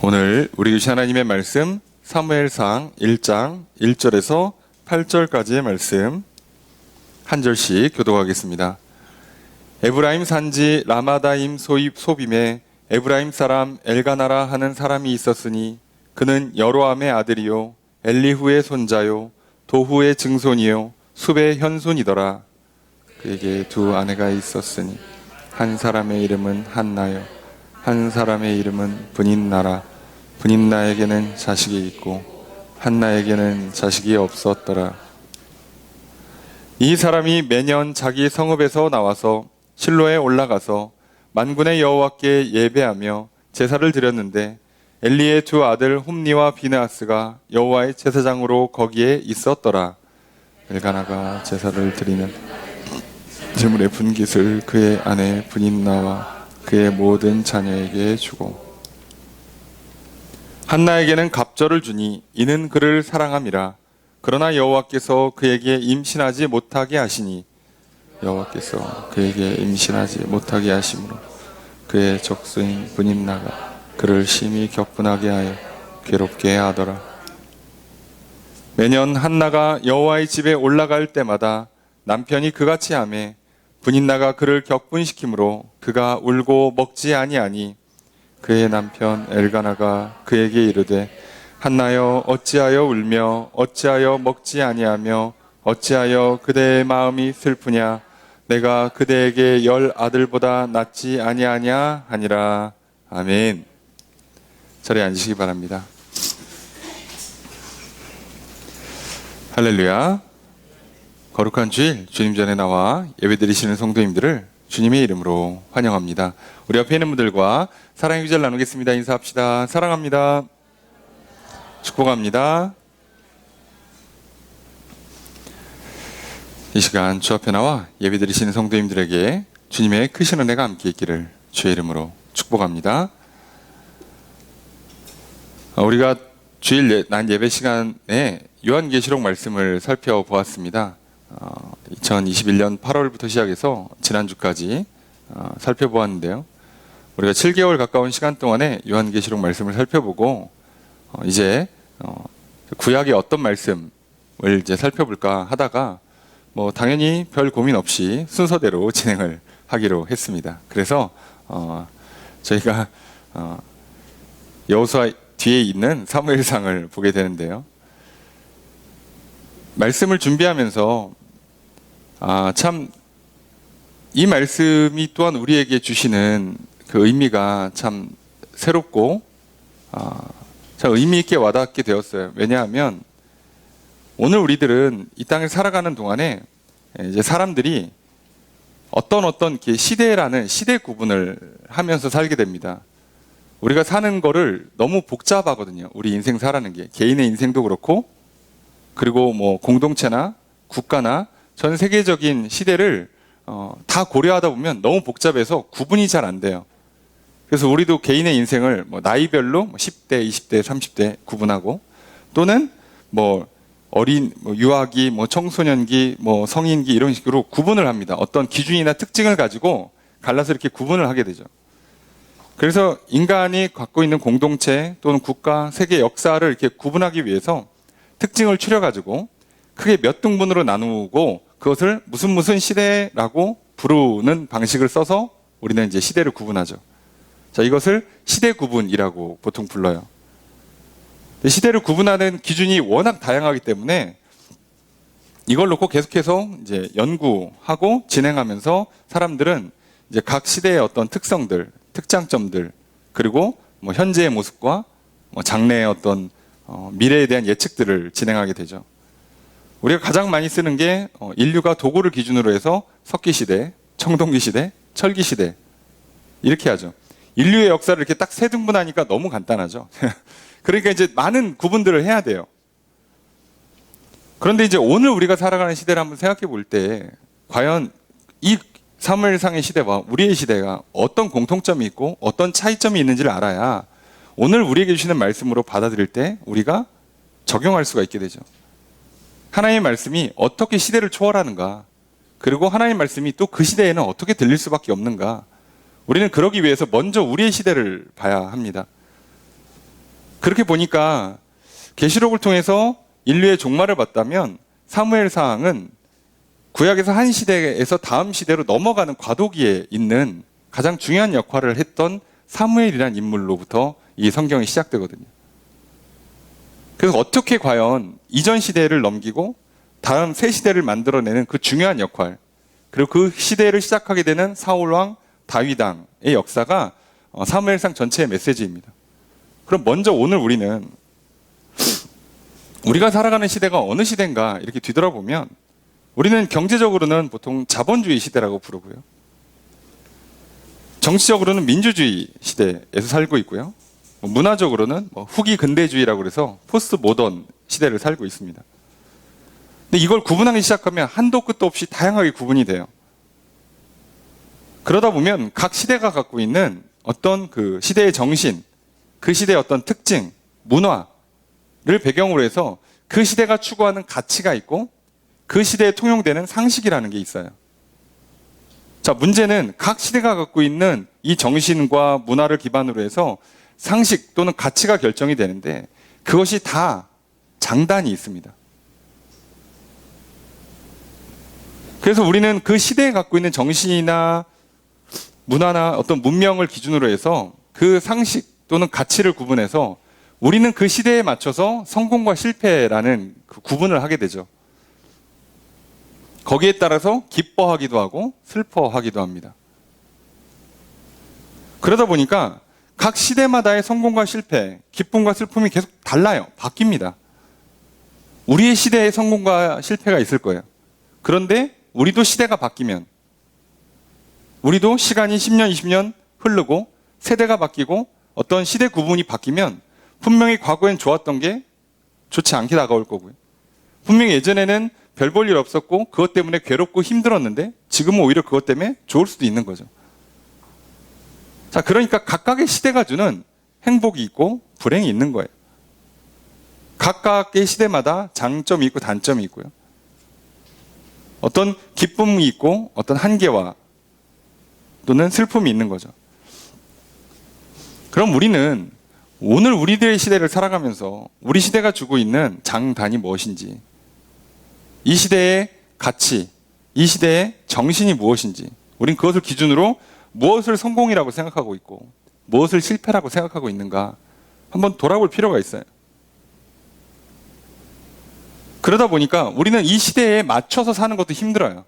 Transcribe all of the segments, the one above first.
오늘 우리 주신 하나님의 말씀 사무엘상 1장 1절에서 8절까지의 말씀 한 절씩 교독하겠습니다. 에브라임 산지 라마다임 소빔에 에브라임 사람 엘가나라 하는 사람이 있었으니 그는 여로함의 아들이요 엘리후의 손자요 도후의 증손이요 숲의 현손이더라. 그에게 두 아내가 있었으니 한 사람의 이름은 한나요 한 사람의 이름은 브닌나라. 브닌나에게는 자식이 있고 한나에게는 자식이 없었더라. 이 사람이 매년 자기 성읍에서 나와서 실로에 올라가서 만군의 여호와께 예배하며 제사를 드렸는데 엘리의 두 아들 홈니와 비느하스가 여호와의 제사장으로 거기에 있었더라. 엘가나가 제사를 드리는 제물의 분깃을 그의 아내 브닌나와 그의 모든 자녀에게 주고 한나에게는 갑절을 주니 이는 그를 사랑함이라. 그러나 여호와께서 그에게 임신하지 못하게 하시니 여호와께서 그에게 임신하지 못하게 하심으로 그의 적수인 브닌나가 그를 심히 격분하게 하여 괴롭게 하더라. 매년 한나가 여호와의 집에 올라갈 때마다 남편이 그같이 하매 브닌나가 그를 격분시키므로 그가 울고 먹지 아니하니 그의 남편 엘가나가 그에게 이르되 한나여 어찌하여 울며 어찌하여 먹지 아니하며 어찌하여 그대의 마음이 슬프냐 내가 그대에게 10 아들보다 낫지 아니하냐 하니라. 아멘. 자리에 앉으시기 바랍니다. 할렐루야. 거룩한 주일 주님 전에 나와 예배드리시는 성도님들을 주님의 이름으로 환영합니다. 우리 옆에 있는 분들과 사랑의 기절 나누겠습니다. 인사합시다. 사랑합니다. 축복합니다. 이 시간 주 앞에 나와 예배드리시는 성도님들에게 주님의 크신 은혜가 함께 있기를 주의 이름으로 축복합니다. 우리가 주일 난 예배 시간에 요한계시록 말씀을 살펴보았습니다. 2021년 8월부터 시작해서 지난주까지 살펴보았는데요. 우리가 7개월 가까운 시간 동안에 요한계시록 말씀을 살펴보고 이제 구약의 어떤 말씀을 이제 살펴볼까 하다가 당연히 별 고민 없이 순서대로 진행을 하기로 했습니다. 그래서 저희가 여호수아 뒤에 있는 사무엘상을 보게 되는데요. 말씀을 준비하면서 참 이 말씀이 또한 우리에게 주시는 그 의미가 참 새롭고 참 의미 있게 와닿게 되었어요. 왜냐하면 오늘 우리들은 이 땅을 살아가는 동안에 이제 사람들이 어떤 시대라는 시대 구분을 하면서 살게 됩니다. 우리가 사는 거를 너무 복잡하거든요. 우리 인생 살아가는 게 개인의 인생도 그렇고 그리고 공동체나 국가나 전 세계적인 시대를 다 고려하다 보면 너무 복잡해서 구분이 잘 안 돼요. 그래서 우리도 개인의 인생을 나이별로 10대, 20대, 30대 구분하고 또는 어린 유아기, 청소년기, 성인기 이런 식으로 구분을 합니다. 어떤 기준이나 특징을 가지고 갈라서 이렇게 구분을 하게 되죠. 그래서 인간이 갖고 있는 공동체 또는 국가, 세계 역사를 이렇게 구분하기 위해서 특징을 추려가지고 크게 몇 등분으로 나누고 그것을 무슨 시대라고 부르는 방식을 써서 우리는 이제 시대를 구분하죠. 자, 이것을 시대 구분이라고 보통 불러요. 시대를 구분하는 기준이 워낙 다양하기 때문에 이걸 놓고 계속해서 이제 연구하고 진행하면서 사람들은 이제 각 시대의 어떤 특성들, 특장점들, 그리고 현재의 모습과 장래의 어떤 미래에 대한 예측들을 진행하게 되죠. 우리가 가장 많이 쓰는 게 인류가 도구를 기준으로 해서 석기시대, 청동기시대, 철기시대 이렇게 하죠. 인류의 역사를 이렇게 딱 세 등분하니까 너무 간단하죠. 그러니까 이제 많은 구분들을 해야 돼요. 그런데 이제 오늘 우리가 살아가는 시대를 한번 생각해 볼 때 과연 이 사무엘상의 시대와 우리의 시대가 어떤 공통점이 있고 어떤 차이점이 있는지를 알아야 오늘 우리에게 주시는 말씀으로 받아들일 때 우리가 적용할 수가 있게 되죠. 하나님의 말씀이 어떻게 시대를 초월하는가, 그리고 하나님의 말씀이 또 그 시대에는 어떻게 들릴 수밖에 없는가, 우리는 그러기 위해서 먼저 우리의 시대를 봐야 합니다. 그렇게 보니까 계시록을 통해서 인류의 종말을 봤다면 사무엘상은 구약에서 한 시대에서 다음 시대로 넘어가는 과도기에 있는 가장 중요한 역할을 했던 사무엘이라는 인물로부터 이 성경이 시작되거든요. 그래서 어떻게 과연 이전 시대를 넘기고 다음 새 시대를 만들어내는 그 중요한 역할, 그리고 그 시대를 시작하게 되는 사울왕, 다윗왕의 역사가 사무엘상 전체의 메시지입니다. 그럼 먼저 오늘 우리는 우리가 살아가는 시대가 어느 시대인가 이렇게 뒤돌아보면 우리는 경제적으로는 보통 자본주의 시대라고 부르고요. 정치적으로는 민주주의 시대에서 살고 있고요. 문화적으로는 후기 근대주의라고 해서 포스트 모던 시대를 살고 있습니다. 근데 이걸 구분하기 시작하면 한도 끝도 없이 다양하게 구분이 돼요. 그러다 보면 각 시대가 갖고 있는 어떤 그 시대의 정신, 그 시대의 어떤 특징, 문화를 배경으로 해서 그 시대가 추구하는 가치가 있고 그 시대에 통용되는 상식이라는 게 있어요. 자, 문제는 각 시대가 갖고 있는 이 정신과 문화를 기반으로 해서 상식 또는 가치가 결정이 되는데 그것이 다 장단이 있습니다. 그래서 우리는 그 시대에 갖고 있는 정신이나 문화나 어떤 문명을 기준으로 해서 그 상식 또는 가치를 구분해서 우리는 그 시대에 맞춰서 성공과 실패라는 그 구분을 하게 되죠. 거기에 따라서 기뻐하기도 하고 슬퍼하기도 합니다. 그러다 보니까 각 시대마다의 성공과 실패, 기쁨과 슬픔이 계속 달라요. 바뀝니다. 우리의 시대에 성공과 실패가 있을 거예요. 그런데 우리도 시대가 바뀌면, 우리도 시간이 10년, 20년 흐르고 세대가 바뀌고 어떤 시대 구분이 바뀌면 분명히 과거엔 좋았던 게 좋지 않게 다가올 거고요. 분명히 예전에는 별 볼 일 없었고 그것 때문에 괴롭고 힘들었는데 지금은 오히려 그것 때문에 좋을 수도 있는 거죠. 자, 그러니까 각각의 시대가 주는 행복이 있고 불행이 있는 거예요. 각각의 시대마다 장점이 있고 단점이 있고요. 어떤 기쁨이 있고 어떤 한계와 또는 슬픔이 있는 거죠. 그럼 우리는 오늘 우리들의 시대를 살아가면서 우리 시대가 주고 있는 장단이 무엇인지, 이 시대의 가치, 이 시대의 정신이 무엇인지, 우린 그것을 기준으로 무엇을 성공이라고 생각하고 있고 무엇을 실패라고 생각하고 있는가 한번 돌아볼 필요가 있어요. 그러다 보니까 우리는 이 시대에 맞춰서 사는 것도 힘들어요.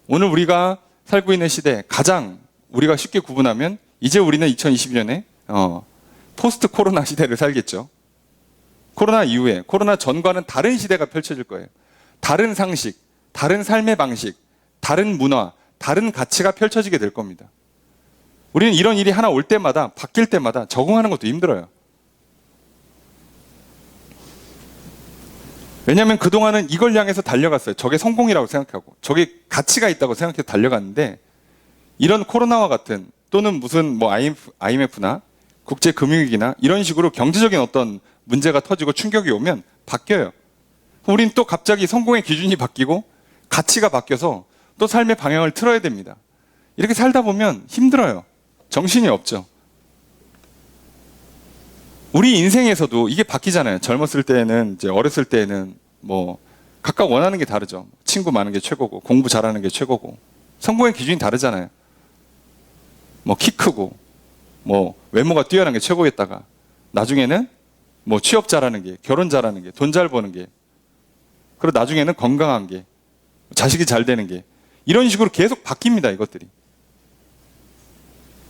오늘 우리가 살고 있는 시대 가장 우리가 쉽게 구분하면 이제 우리는 2020년에 포스트 코로나 시대를 살겠죠. 코로나 이후에, 코로나 전과는 다른 시대가 펼쳐질 거예요. 다른 상식, 다른 삶의 방식, 다른 문화, 다른 가치가 펼쳐지게 될 겁니다. 우리는 이런 일이 하나 올 때마다, 바뀔 때마다 적응하는 것도 힘들어요. 왜냐하면 그동안은 이걸 향해서 달려갔어요. 저게 성공이라고 생각하고 저게 가치가 있다고 생각해서 달려갔는데 이런 코로나와 같은 또는 무슨 IMF나 국제금융위기나 이런 식으로 경제적인 어떤 문제가 터지고 충격이 오면 바뀌어요. 우린 또 갑자기 성공의 기준이 바뀌고 가치가 바뀌어서 또 삶의 방향을 틀어야 됩니다. 이렇게 살다 보면 힘들어요. 정신이 없죠. 우리 인생에서도 이게 바뀌잖아요. 젊었을 때는, 이제 어렸을 때는 각각 원하는 게 다르죠. 친구 많은 게 최고고, 공부 잘하는 게 최고고, 성공의 기준이 다르잖아요. 키 크고, 외모가 뛰어난 게 최고였다가, 나중에는 취업 잘하는 게, 결혼 잘하는 게, 돈 잘 버는 게, 그리고 나중에는 건강한 게, 자식이 잘 되는 게, 이런 식으로 계속 바뀝니다, 이것들이.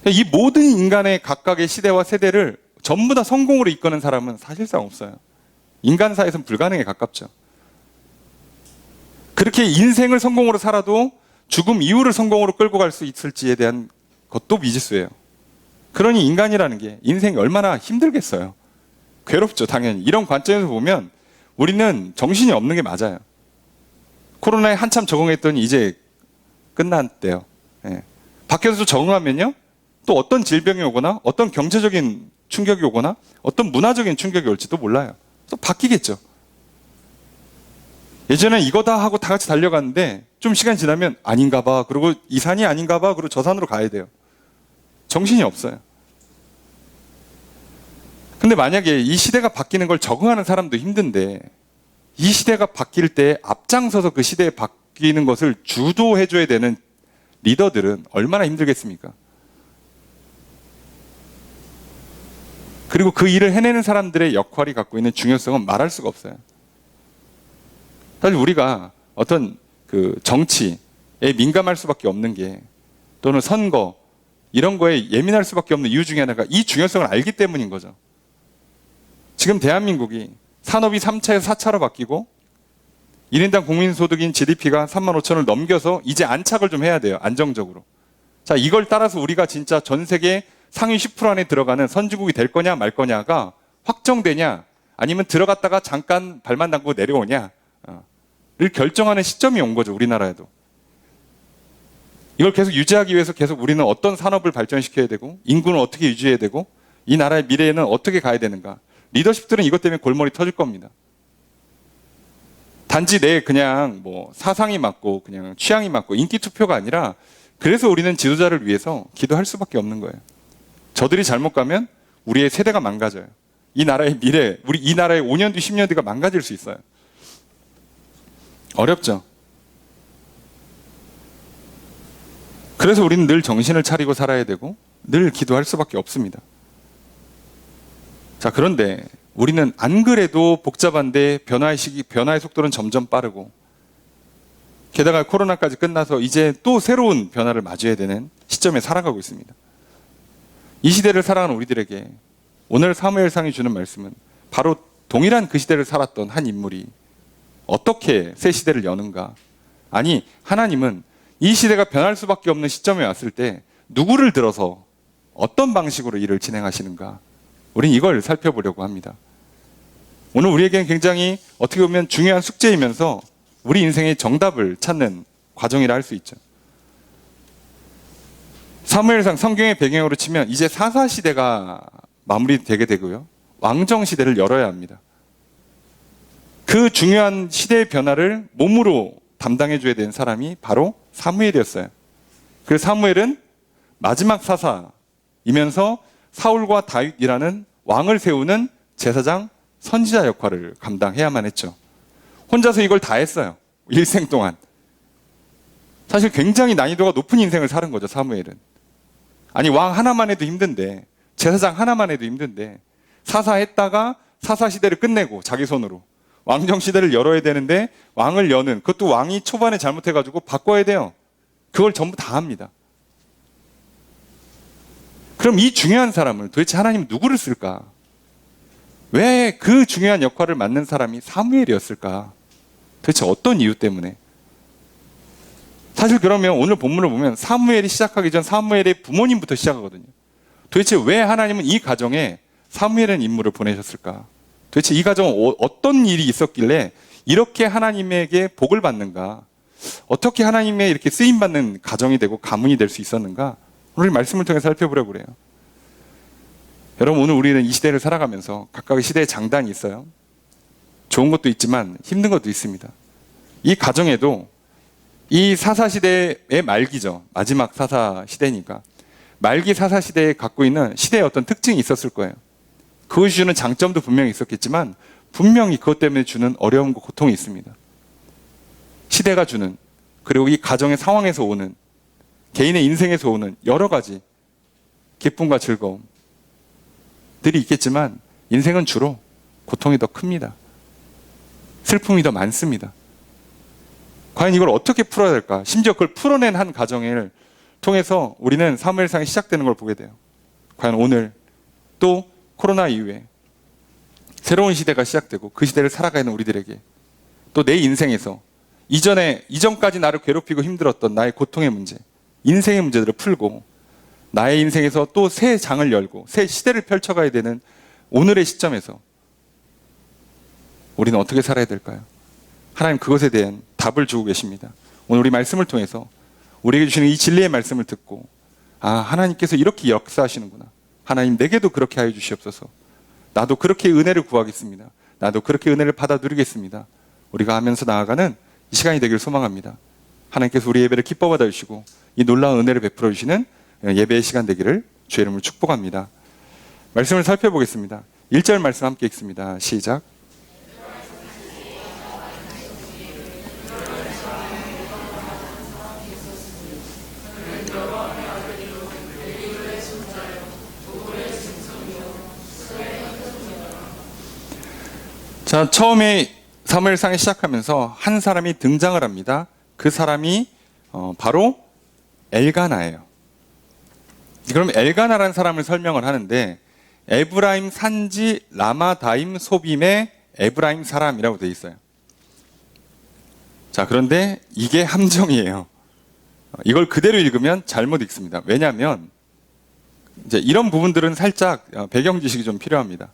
이 모든 인간의 각각의 시대와 세대를 전부 다 성공으로 이끄는 사람은 사실상 없어요. 인간사에서는 불가능에 가깝죠. 그렇게 인생을 성공으로 살아도 죽음 이후를 성공으로 끌고 갈 수 있을지에 대한 것도 미지수예요. 그러니 인간이라는 게 인생이 얼마나 힘들겠어요. 괴롭죠, 당연히. 이런 관점에서 보면 우리는 정신이 없는 게 맞아요. 코로나에 한참 적응했더니 이제 끝났대요. 예. 밖에서 적응하면요, 또 어떤 질병이 오거나 어떤 경제적인 충격이 오거나 어떤 문화적인 충격이 올지도 몰라요. 또 바뀌겠죠. 예전에 이거다 하고 다 같이 달려갔는데 좀 시간이 지나면 아닌가 봐, 그리고 이 산이 아닌가 봐, 그리고 저 산으로 가야 돼요. 정신이 없어요. 근데 만약에 이 시대가 바뀌는 걸 적응하는 사람도 힘든데 이 시대가 바뀔 때 앞장서서 그 시대에 바뀌는 것을 주도해줘야 되는 리더들은 얼마나 힘들겠습니까? 그리고 그 일을 해내는 사람들의 역할이 갖고 있는 중요성은 말할 수가 없어요. 사실 우리가 어떤 그 정치에 민감할 수밖에 없는 게, 또는 선거 이런 거에 예민할 수밖에 없는 이유 중에 하나가 이 중요성을 알기 때문인 거죠. 지금 대한민국이 산업이 3차에서 4차로 바뀌고 1인당 국민소득인 GDP가 3만 5천을 넘겨서 이제 안착을 좀 해야 돼요. 안정적으로. 자, 이걸 따라서 우리가 진짜 전 세계 상위 10% 안에 들어가는 선진국이 될 거냐 말 거냐가 확정되냐, 아니면 들어갔다가 잠깐 발만 담그고 내려오냐를 결정하는 시점이 온 거죠. 우리나라에도. 이걸 계속 유지하기 위해서 계속 우리는 어떤 산업을 발전시켜야 되고, 인구는 어떻게 유지해야 되고, 이 나라의 미래에는 어떻게 가야 되는가. 리더십들은 이것 때문에 골머리 터질 겁니다. 단지 내 그냥 뭐 사상이 맞고 그냥 취향이 맞고 인기 투표가 아니라, 그래서 우리는 지도자를 위해서 기도할 수밖에 없는 거예요. 저들이 잘못 가면 우리의 세대가 망가져요. 이 나라의 미래, 우리 이 나라의 5년 뒤 10년 뒤가 망가질 수 있어요. 어렵죠. 그래서 우리는 늘 정신을 차리고 살아야 되고 늘 기도할 수밖에 없습니다. 자, 그런데 우리는 안 그래도 복잡한데 변화의 속도는 점점 빠르고, 게다가 코로나까지 끝나서 이제 또 새로운 변화를 맞이해야 되는 시점에 살아가고 있습니다. 이 시대를 살아가는 우리들에게 오늘 사무엘상이 주는 말씀은 바로 동일한 그 시대를 살았던 한 인물이 어떻게 새 시대를 여는가. 아니, 하나님은 이 시대가 변할 수밖에 없는 시점에 왔을 때 누구를 들어서 어떤 방식으로 일을 진행하시는가. 우린 이걸 살펴보려고 합니다. 오늘 우리에게는 굉장히 어떻게 보면 중요한 숙제이면서 우리 인생의 정답을 찾는 과정이라 할 수 있죠. 사무엘상 성경의 배경으로 치면 이제 사사시대가 마무리되게 되고요. 왕정시대를 열어야 합니다. 그 중요한 시대의 변화를 몸으로 담당해줘야 되는 사람이 바로 사무엘이었어요. 그래서 사무엘은 마지막 사사이면서 사울과 다윗이라는 왕을 세우는 제사장, 선지자 역할을 감당해야만 했죠. 혼자서 이걸 다 했어요. 일생 동안. 사실 굉장히 난이도가 높은 인생을 사는 거죠, 사무엘은. 아니, 왕 하나만 해도 힘든데, 제사장 하나만 해도 힘든데, 사사했다가 사사시대를 끝내고 자기 손으로 왕정시대를 열어야 되는데, 왕을 여는, 그것도 왕이 초반에 잘못해가지고 바꿔야 돼요. 그걸 전부 다 합니다. 그럼 이 중요한 사람을 도대체 하나님은 누구를 쓸까? 왜 그 중요한 역할을 맡는 사람이 사무엘이었을까? 도대체 어떤 이유 때문에? 사실 그러면 오늘 본문을 보면 사무엘이 시작하기 전 사무엘의 부모님부터 시작하거든요. 도대체 왜 하나님은 이 가정에 사무엘이라는 인물을 보내셨을까? 도대체 이 가정은 어떤 일이 있었길래 이렇게 하나님에게 복을 받는가? 어떻게 하나님의 이렇게 쓰임받는 가정이 되고 가문이 될 수 있었는가? 오늘 말씀을 통해 살펴보려고 그래요. 여러분, 오늘 우리는 이 시대를 살아가면서 각각의 시대의 장단이 있어요. 좋은 것도 있지만 힘든 것도 있습니다. 이 가정에도 이 사사시대의 말기죠. 마지막 사사시대니까. 말기 사사시대에 갖고 있는 시대의 어떤 특징이 있었을 거예요. 그것이 주는 장점도 분명히 있었겠지만 분명히 그것 때문에 주는 어려움과 고통이 있습니다. 시대가 주는, 그리고 이 가정의 상황에서 오는, 개인의 인생에서 오는 여러 가지 기쁨과 즐거움들이 있겠지만 인생은 주로 고통이 더 큽니다. 슬픔이 더 많습니다. 과연 이걸 어떻게 풀어야 될까? 심지어 그걸 풀어낸 한 가정을 통해서 우리는 사무엘상이 시작되는 걸 보게 돼요. 과연 오늘 또 코로나 이후에 새로운 시대가 시작되고 그 시대를 살아가는 우리들에게 또 내 인생에서 이전까지 나를 괴롭히고 힘들었던 나의 고통의 문제, 인생의 문제들을 풀고 나의 인생에서 또 새 장을 열고 새 시대를 펼쳐가야 되는 오늘의 시점에서 우리는 어떻게 살아야 될까요? 하나님 그것에 대한 답을 주고 계십니다. 오늘 우리 말씀을 통해서 우리에게 주시는 이 진리의 말씀을 듣고, 아, 하나님께서 이렇게 역사하시는구나. 하나님 내게도 그렇게 하여 주시옵소서. 나도 그렇게 은혜를 구하겠습니다. 나도 그렇게 은혜를 받아 누리겠습니다. 우리가 하면서 나아가는 이 시간이 되길 소망합니다. 하나님께서 우리 예배를 기뻐 받아 주시고 이 놀라운 은혜를 베풀어 주시는 예배의 시간 되기를 주의 이름으로 축복합니다. 말씀을 살펴보겠습니다. 1절 말씀 함께 읽습니다. 시작. 자, 처음에 사무엘상에 시작하면서 한 사람이 등장을 합니다. 그 사람이 바로 엘가나예요. 그럼 엘가나라는 사람을 설명을 하는데 에브라임 산지 라마다임 소빔의 에브라임 사람이라고 되어 있어요. 자, 그런데 이게 함정이에요. 이걸 그대로 읽으면 잘못 읽습니다. 왜냐하면 이제 이런 부분들은 살짝 배경 지식이 좀 필요합니다.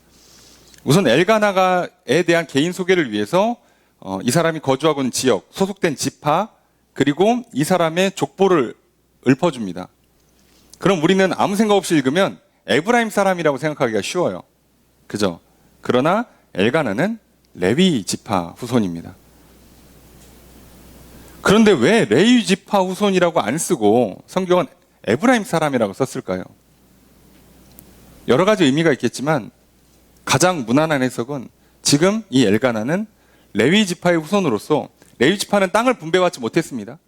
우선 엘가나가에 대한 개인 소개를 위해서 이 사람이 거주하고 있는 지역, 소속된 지파, 그리고 이 사람의 족보를 읊어줍니다. 그럼 우리는 아무 생각 없이 읽으면 에브라임 사람이라고 생각하기가 쉬워요. 그죠? 그러나 엘가나는 레위 지파 후손입니다. 그런데 왜 레위 지파 후손이라고 안 쓰고 성경은 에브라임 사람이라고 썼을까요? 여러 가지 의미가 있겠지만 가장 무난한 해석은 지금 이 엘가나는 레위 지파의 후손으로서 레위 지파는 땅을 분배받지 못했습니다.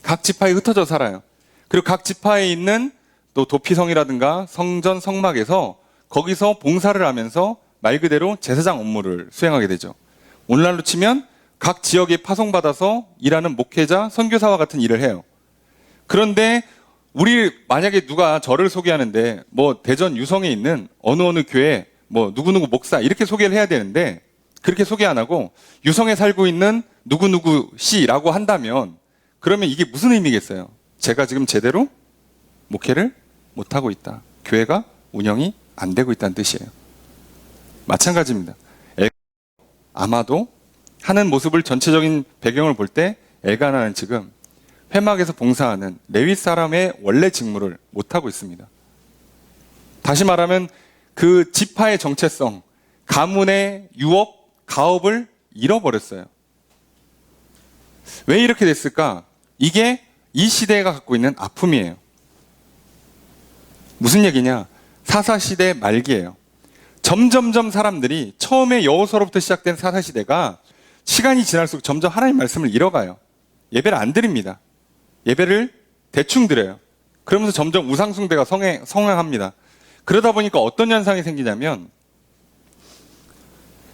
각 지파에 흩어져 살아요. 그리고 각 지파에 있는 또 도피성이라든가 성전 성막에서 거기서 봉사를 하면서 말 그대로 제사장 업무를 수행하게 되죠. 오늘날로 치면 각 지역에 파송받아서 일하는 목회자, 선교사와 같은 일을 해요. 그런데 우리 만약에 누가 저를 소개하는데 뭐 대전 유성에 있는 어느 교회 뭐 누구누구 목사 이렇게 소개를 해야 되는데 그렇게 소개 안 하고 유성에 살고 있는 누구누구 씨라고 한다면 그러면 이게 무슨 의미겠어요? 제가 지금 제대로 목회를 못하고 있다. 교회가 운영이 안 되고 있다는 뜻이에요. 마찬가지입니다. 아마도 하는 모습을 전체적인 배경을 볼 때 엘가나는 지금 회막에서 봉사하는 레위 사람의 원래 직무를 못하고 있습니다. 다시 말하면 그 지파의 정체성, 가문의 유업, 가업을 잃어버렸어요. 왜 이렇게 됐을까? 이게 이 시대가 갖고 있는 아픔이에요. 무슨 얘기냐? 사사시대 말기예요. 점점점 사람들이 처음에 여호수아로부터 시작된 사사시대가 시간이 지날수록 점점 하나님 말씀을 잃어가요. 예배를 안 드립니다. 예배를 대충 드려요. 그러면서 점점 우상숭배가 성행합니다. 그러다 보니까 어떤 현상이 생기냐면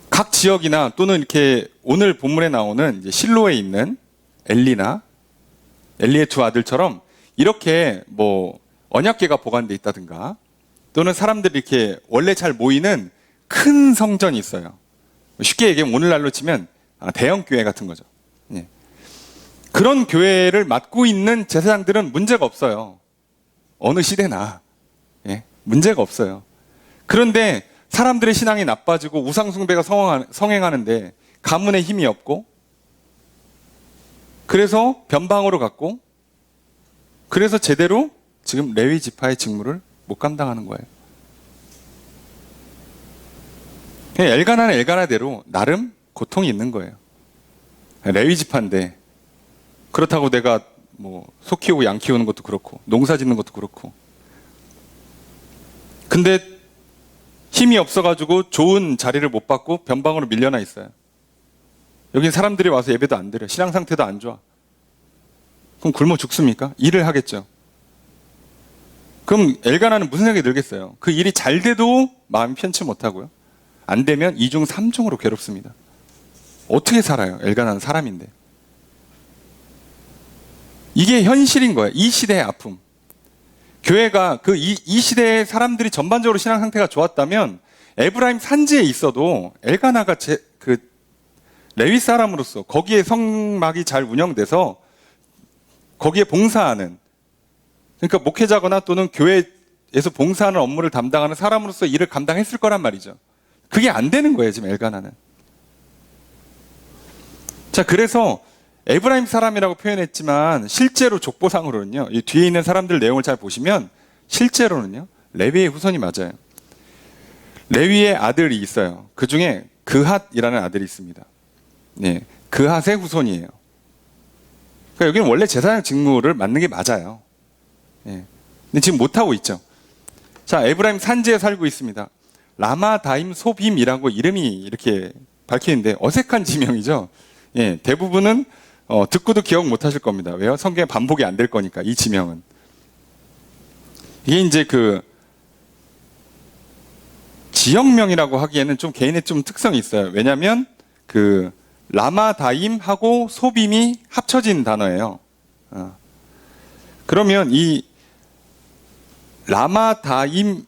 각 지역이나 또는 이렇게 오늘 본문에 나오는 이제 실로에 있는 엘리나 엘리의 두 아들처럼 이렇게 뭐 언약궤가 보관돼 있다든가 또는 사람들이 이렇게 원래 잘 모이는 큰 성전이 있어요. 쉽게 얘기하면 오늘날로 치면 대형 교회 같은 거죠. 예. 그런 교회를 맡고 있는 제사장들은 문제가 없어요. 어느 시대나. 예. 문제가 없어요. 그런데 사람들의 신앙이 나빠지고 우상숭배가 성행하는데 가문의 힘이 없고 그래서 변방으로 갔고 그래서 제대로 지금 레위 지파의 직무를 못 감당하는 거예요. 엘가나는 엘가나대로 나름 고통이 있는 거예요. 레위 지파인데 그렇다고 내가 뭐 소 키우고 양 키우는 것도 그렇고 농사 짓는 것도 그렇고 근데 힘이 없어가지고 좋은 자리를 못 받고 변방으로 밀려나 있어요. 여긴 사람들이 와서 예배도 안 드려. 신앙 상태도 안 좋아. 그럼 굶어 죽습니까? 일을 하겠죠. 그럼 엘가나는 무슨 생각이 들겠어요? 그 일이 잘 돼도 마음이 편치 못하고요. 안 되면 2중 3중으로 괴롭습니다. 어떻게 살아요? 엘가나는 사람인데. 이게 현실인 거예요. 이 시대의 아픔. 교회가 이 시대의 사람들이 전반적으로 신앙 상태가 좋았다면 에브라임 산지에 있어도 엘가나가 레위 사람으로서 거기에 성막이 잘 운영돼서 거기에 봉사하는 그러니까 목회자거나 또는 교회에서 봉사하는 업무를 담당하는 사람으로서 일을 감당했을 거란 말이죠. 그게 안 되는 거예요, 지금 엘가나는. 자, 그래서 에브라임 사람이라고 표현했지만 실제로 족보상으로는요. 이 뒤에 있는 사람들 내용을 잘 보시면 실제로는요. 레위의 후손이 맞아요. 레위의 아들이 있어요. 그 중에 그핫이라는 아들이 있습니다. 네, 그핫의 후손이에요. 그러니까 여기는 원래 제사장 직무를 맡는 게 맞아요. 네. 근데 지금 못하고 있죠. 자, 에브라임 산지에 살고 있습니다. 라마다임 소빔이라고 이름이 이렇게 밝히는데 어색한 지명이죠. 예, 대부분은 듣고도 기억 못 하실 겁니다. 왜요? 성경에 반복이 안 될 거니까, 이 지명은. 이게 이제 그 지역명이라고 하기에는 좀 개인의 좀 특성이 있어요. 왜냐하면 그 라마다임하고 소빔이 합쳐진 단어예요. 그러면 이 라마다임이라고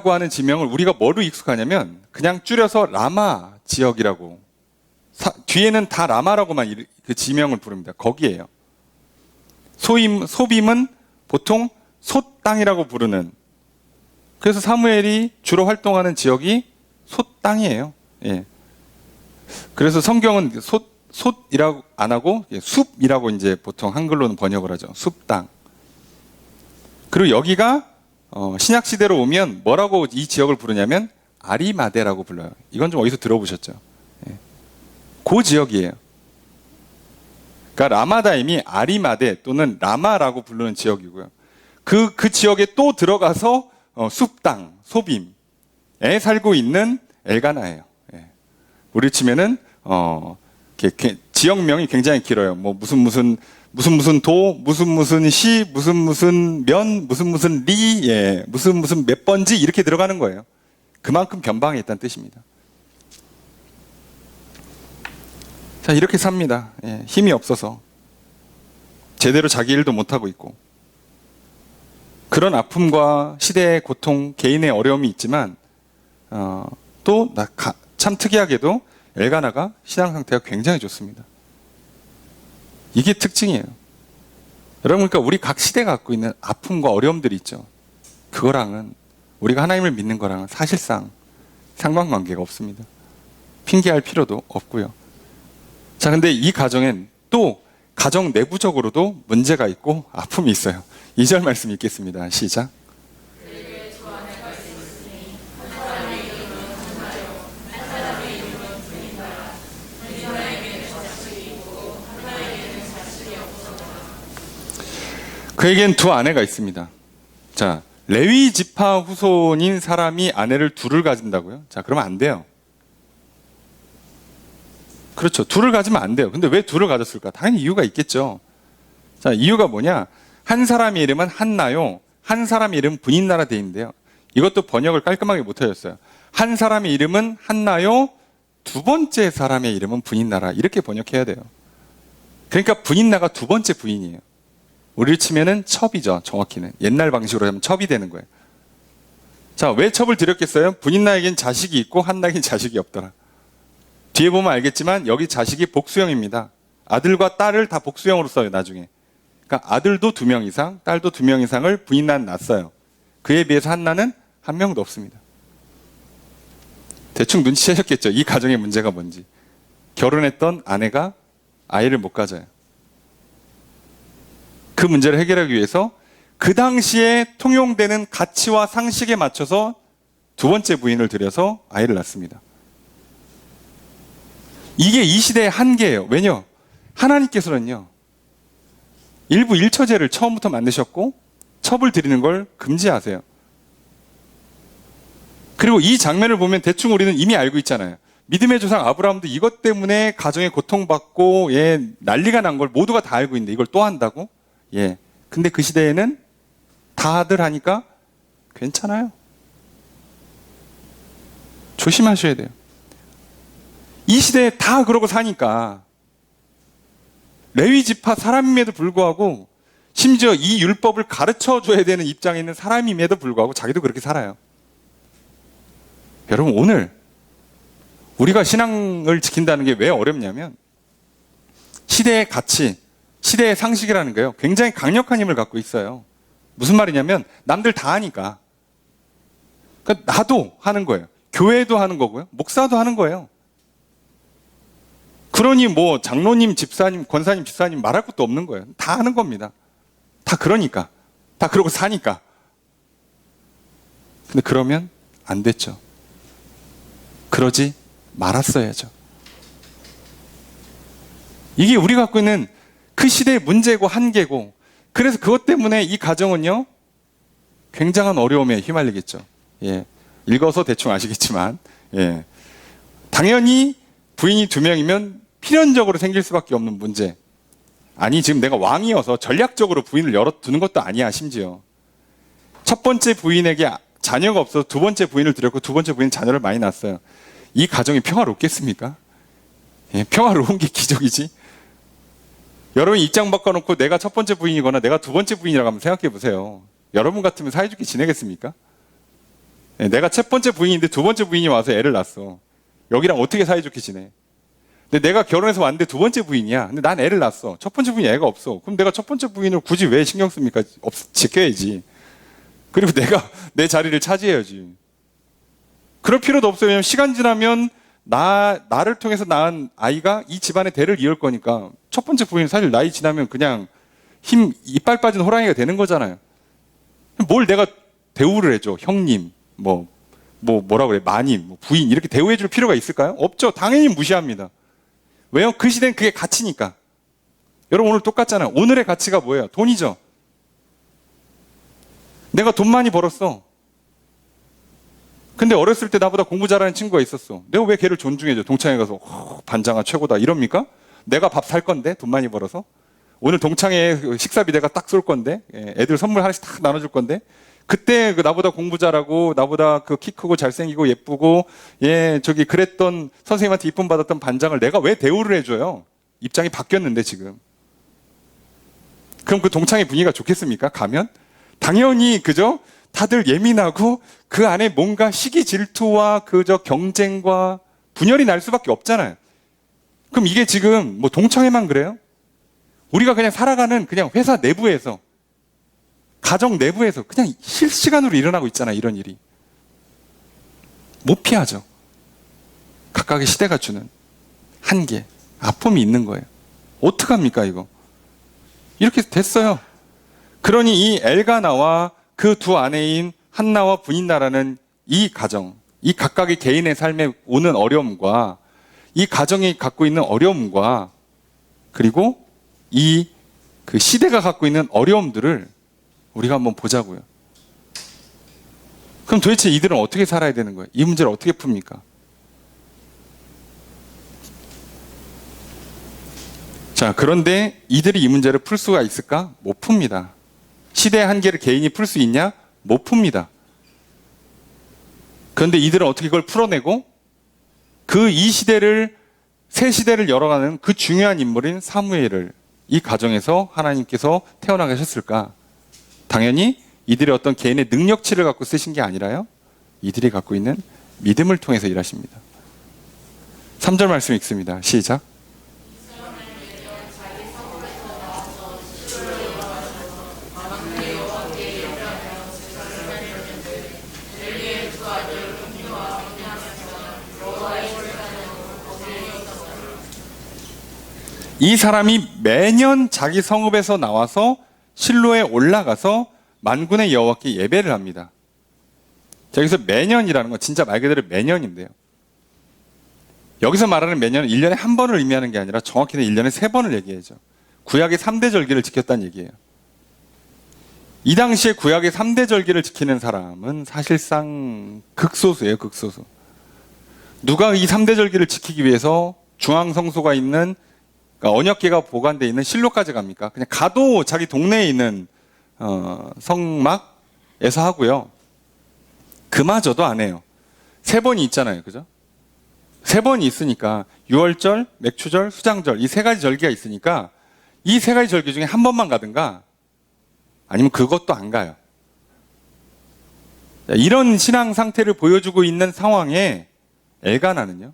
하는 지명을 우리가 뭐로 익숙하냐면 그냥 줄여서 라마 지역이라고, 뒤에는 다 라마라고만 그 지명을 부릅니다. 거기에요. 소빔은 보통 솥 땅이라고 부르는, 그래서 사무엘이 주로 활동하는 지역이 솥 땅이에요. 예. 그래서 성경은 솥이라고 안 하고 숲이라고 이제 보통 한글로는 번역을 하죠. 숲 땅. 그리고 여기가 신약 시대로 오면 뭐라고 이 지역을 부르냐면 아리마대라고 불러요. 이건 좀 어디서 들어보셨죠? 예. 그 지역이에요. 그러니까 라마다임이 아리마대 또는 라마라고 부르는 지역이고요. 그 지역에 또 들어가서 숲 땅, 소빔에 살고 있는 엘가나예요. 예. 우리 치면은 지역명이 굉장히 길어요. 뭐 무슨 도, 무슨 시, 무슨 면, 무슨 리, 예, 무슨 몇 번지 이렇게 들어가는 거예요. 그만큼 변방에 있다는 뜻입니다. 자, 이렇게 삽니다. 예, 힘이 없어서 제대로 자기 일도 못 하고 있고, 그런 아픔과 시대의 고통, 개인의 어려움이 있지만 또 참 특이하게도 엘가나가 신앙 상태가 굉장히 좋습니다. 이게 특징이에요. 여러분, 그러니까 우리 각 시대가 갖고 있는 아픔과 어려움들이 있죠. 그거랑은, 우리가 하나님을 믿는 거랑은 사실상 상관관계가 없습니다. 핑계할 필요도 없고요. 자, 근데 이 가정엔 또 가정 내부적으로도 문제가 있고 아픔이 있어요. 2절 말씀 읽겠습니다. 시작. 그에겐 두 아내가 있습니다. 자, 레위 지파 후손인 사람이 아내를 둘을 가진다고요? 자, 그러면 안 돼요. 그렇죠. 둘을 가지면 안 돼요. 근데 왜 둘을 가졌을까? 당연히 이유가 있겠죠. 자, 이유가 뭐냐? 한 사람의 이름은 한나요, 한 사람의 이름은 분인나라 돼 있는데요. 이것도 번역을 깔끔하게 못 하셨어요. 한 사람의 이름은 한나요, 두 번째 사람의 이름은 분인나라, 이렇게 번역해야 돼요. 그러니까 분인나가 두 번째 부인이에요. 우리를 치면은 첩이죠. 정확히는 옛날 방식으로 하면 첩이 되는 거예요. 자, 왜 첩을 들였겠어요? 분인나에겐 자식이 있고 한나에겐 자식이 없더라. 뒤에 보면 알겠지만 여기 자식이 복수형입니다. 아들과 딸을 다 복수형으로 써요, 나중에. 그러니까 아들도 2명 이상, 딸도 2명 이상을 분인나는 낳았어요. 그에 비해서 한나는 한 명도 없습니다. 대충 눈치채셨겠죠? 이 가정의 문제가 뭔지. 결혼했던 아내가 아이를 못 가져요. 그 문제를 해결하기 위해서 그 당시에 통용되는 가치와 상식에 맞춰서 두 번째 부인을 들여서 아이를 낳습니다. 이게 이 시대의 한계예요. 왜냐? 하나님께서는요, 일부 일처제를 처음부터 만드셨고 첩을 드리는 걸 금지하세요. 그리고 이 장면을 보면 대충 우리는 이미 알고 있잖아요. 믿음의 조상 아브라함도 이것 때문에 가정에 고통받고 난리가 난 걸 모두가 다 알고 있는데 이걸 또 한다고? 근데 그 시대에는 다들 하니까 괜찮아요. 조심하셔야 돼요. 이 시대에 다 그러고 사니까 레위 지파 사람임에도 불구하고, 심지어 이 율법을 가르쳐줘야 되는 입장에 있는 사람임에도 불구하고 자기도 그렇게 살아요. 여러분, 오늘 우리가 신앙을 지킨다는 게 왜 어렵냐면 시대의 가치, 시대의 상식이라는 거예요. 굉장히 강력한 힘을 갖고 있어요. 무슨 말이냐면 남들 다 하니까. 그러니까 나도 하는 거예요. 교회도 하는 거고요. 목사도 하는 거예요. 그러니 뭐 장로님, 집사님, 권사님, 집사님 말할 것도 없는 거예요. 다 하는 겁니다. 다 그러니까. 다 그러고 사니까. 근데 그러면 안 됐죠. 그러지 말았어야죠. 이게 우리가 갖고 있는 그 시대의 문제고 한계고, 그래서 그것 때문에 이 가정은요 굉장한 어려움에 휘말리겠죠. 읽어서 대충 아시겠지만, 예. 당연히 부인이 2명이면 필연적으로 생길 수밖에 없는 문제. 아니, 지금 내가 왕이어서 전략적으로 부인을 열어두는 것도 아니야, 심지어. 첫 번째 부인에게 자녀가 없어서 두 번째 부인을 들였고 두 번째 부인 자녀를 많이 낳았어요. 이 가정이 평화롭겠습니까? 예, 평화로운 게 기적이지. 여러분 입장 바꿔놓고 내가 첫 번째 부인이거나 내가 두 번째 부인이라고 한번 생각해 보세요. 여러분 같으면 사이좋게 지내겠습니까? 예, 내가 첫 번째 부인인데 두 번째 부인이 와서 애를 낳았어. 여기랑 어떻게 사이좋게 지내? 근데 내가 결혼해서 왔는데 두 번째 부인이야. 근데 난 애를 낳았어. 첫 번째 부인이 애가 없어. 그럼 내가 첫 번째 부인을 굳이 왜 신경 씁니까? 지켜야지. 그리고 내가 내 자리를 차지해야지. 그럴 필요도 없어요. 왜냐면 시간 지나면 나를 통해서 낳은 아이가 이 집안의 대를 이을 거니까 첫 번째 부인 사실 나이 지나면 그냥 이빨 빠진 호랑이가 되는 거잖아요. 뭘 내가 대우를 해줘. 형님, 뭐라 그래. 마님, 부인 이렇게 대우해 줄 필요가 있을까요? 없죠. 당연히 무시합니다. 왜요? 그 시대는 그게 가치니까. 여러분 오늘 똑같잖아요. 오늘의 가치가 뭐예요? 돈이죠. 내가 돈 많이 벌었어. 근데 어렸을 때 나보다 공부 잘하는 친구가 있었어. 내가 왜 걔를 존중해줘? 동창회 가서 반장아 최고다 이럽니까? 내가 밥 살 건데 돈 많이 벌어서 오늘 동창회 식사비 내가 딱 쏠 건데 애들 선물 하나씩 딱 나눠줄 건데 그때 나보다 공부 잘하고 나보다 키 크고 잘생기고 예쁘고 저기 그랬던 선생님한테 이쁨 받았던 반장을 내가 왜 대우를 해줘요? 입장이 바뀌었는데 지금. 그럼 그 동창회 분위기가 좋겠습니까? 가면? 당연히 그죠? 다들 예민하고 그 안에 뭔가 시기 질투와 경쟁과 분열이 날 수밖에 없잖아요. 그럼 이게 지금 동창회만 그래요? 우리가 그냥 살아가는 그냥 회사 내부에서 가정 내부에서 그냥 실시간으로 일어나고 있잖아요. 이런 일이. 못 피하죠. 각각의 시대가 주는 한계, 아픔이 있는 거예요. 어떡합니까 이거? 이렇게 됐어요. 그러니 이 엘가나와 그 두 아내인 한나와 브닌나라는 이 가정, 이 각각의 개인의 삶에 오는 어려움과 이 가정이 갖고 있는 어려움과 그리고 그 시대가 갖고 있는 어려움들을 우리가 한번 보자고요. 그럼 도대체 이들은 어떻게 살아야 되는 거예요? 이 문제를 어떻게 풉니까? 자, 그런데 이들이 이 문제를 풀 수가 있을까? 못 풉니다. 시대의 한계를 개인이 풀 수 있냐? 못 풉니다. 그런데 이들은 어떻게 그걸 풀어내고 새 시대를 열어가는 그 중요한 인물인 사무엘을 이 가정에서 하나님께서 태어나게 하셨을까? 당연히 이들의 어떤 개인의 능력치를 갖고 쓰신 게 아니라요. 이들이 갖고 있는 믿음을 통해서 일하십니다. 3절 말씀 읽습니다. 시작. 이 사람이 매년 자기 성읍에서 나와서 실로에 올라가서 만군의 여호와께 예배를 합니다. 자, 여기서 매년이라는 건 진짜 말 그대로 매년인데요. 여기서 말하는 매년은 1년에 한 번을 의미하는 게 아니라 정확히는 1년에 3번을 얘기하죠. 구약의 3대 절기를 지켰다는 얘기예요. 이 당시에 구약의 3대 절기를 지키는 사람은 사실상 극소수예요, 극소수. 누가 이 3대 절기를 지키기 위해서 중앙성소가 있는 언약궤가 보관되어 있는 실로까지 갑니까? 그냥 가도 자기 동네에 있는 성막에서 하고요. 그마저도 안 해요. 3번이 있잖아요. 그죠? 3번이 있으니까 유월절, 맥추절, 수장절 이 3가지 절기가 있으니까 이 3가지 절기 중에 한 번만 가든가 아니면 그것도 안 가요. 이런 신앙 상태를 보여주고 있는 상황에 엘가나는요.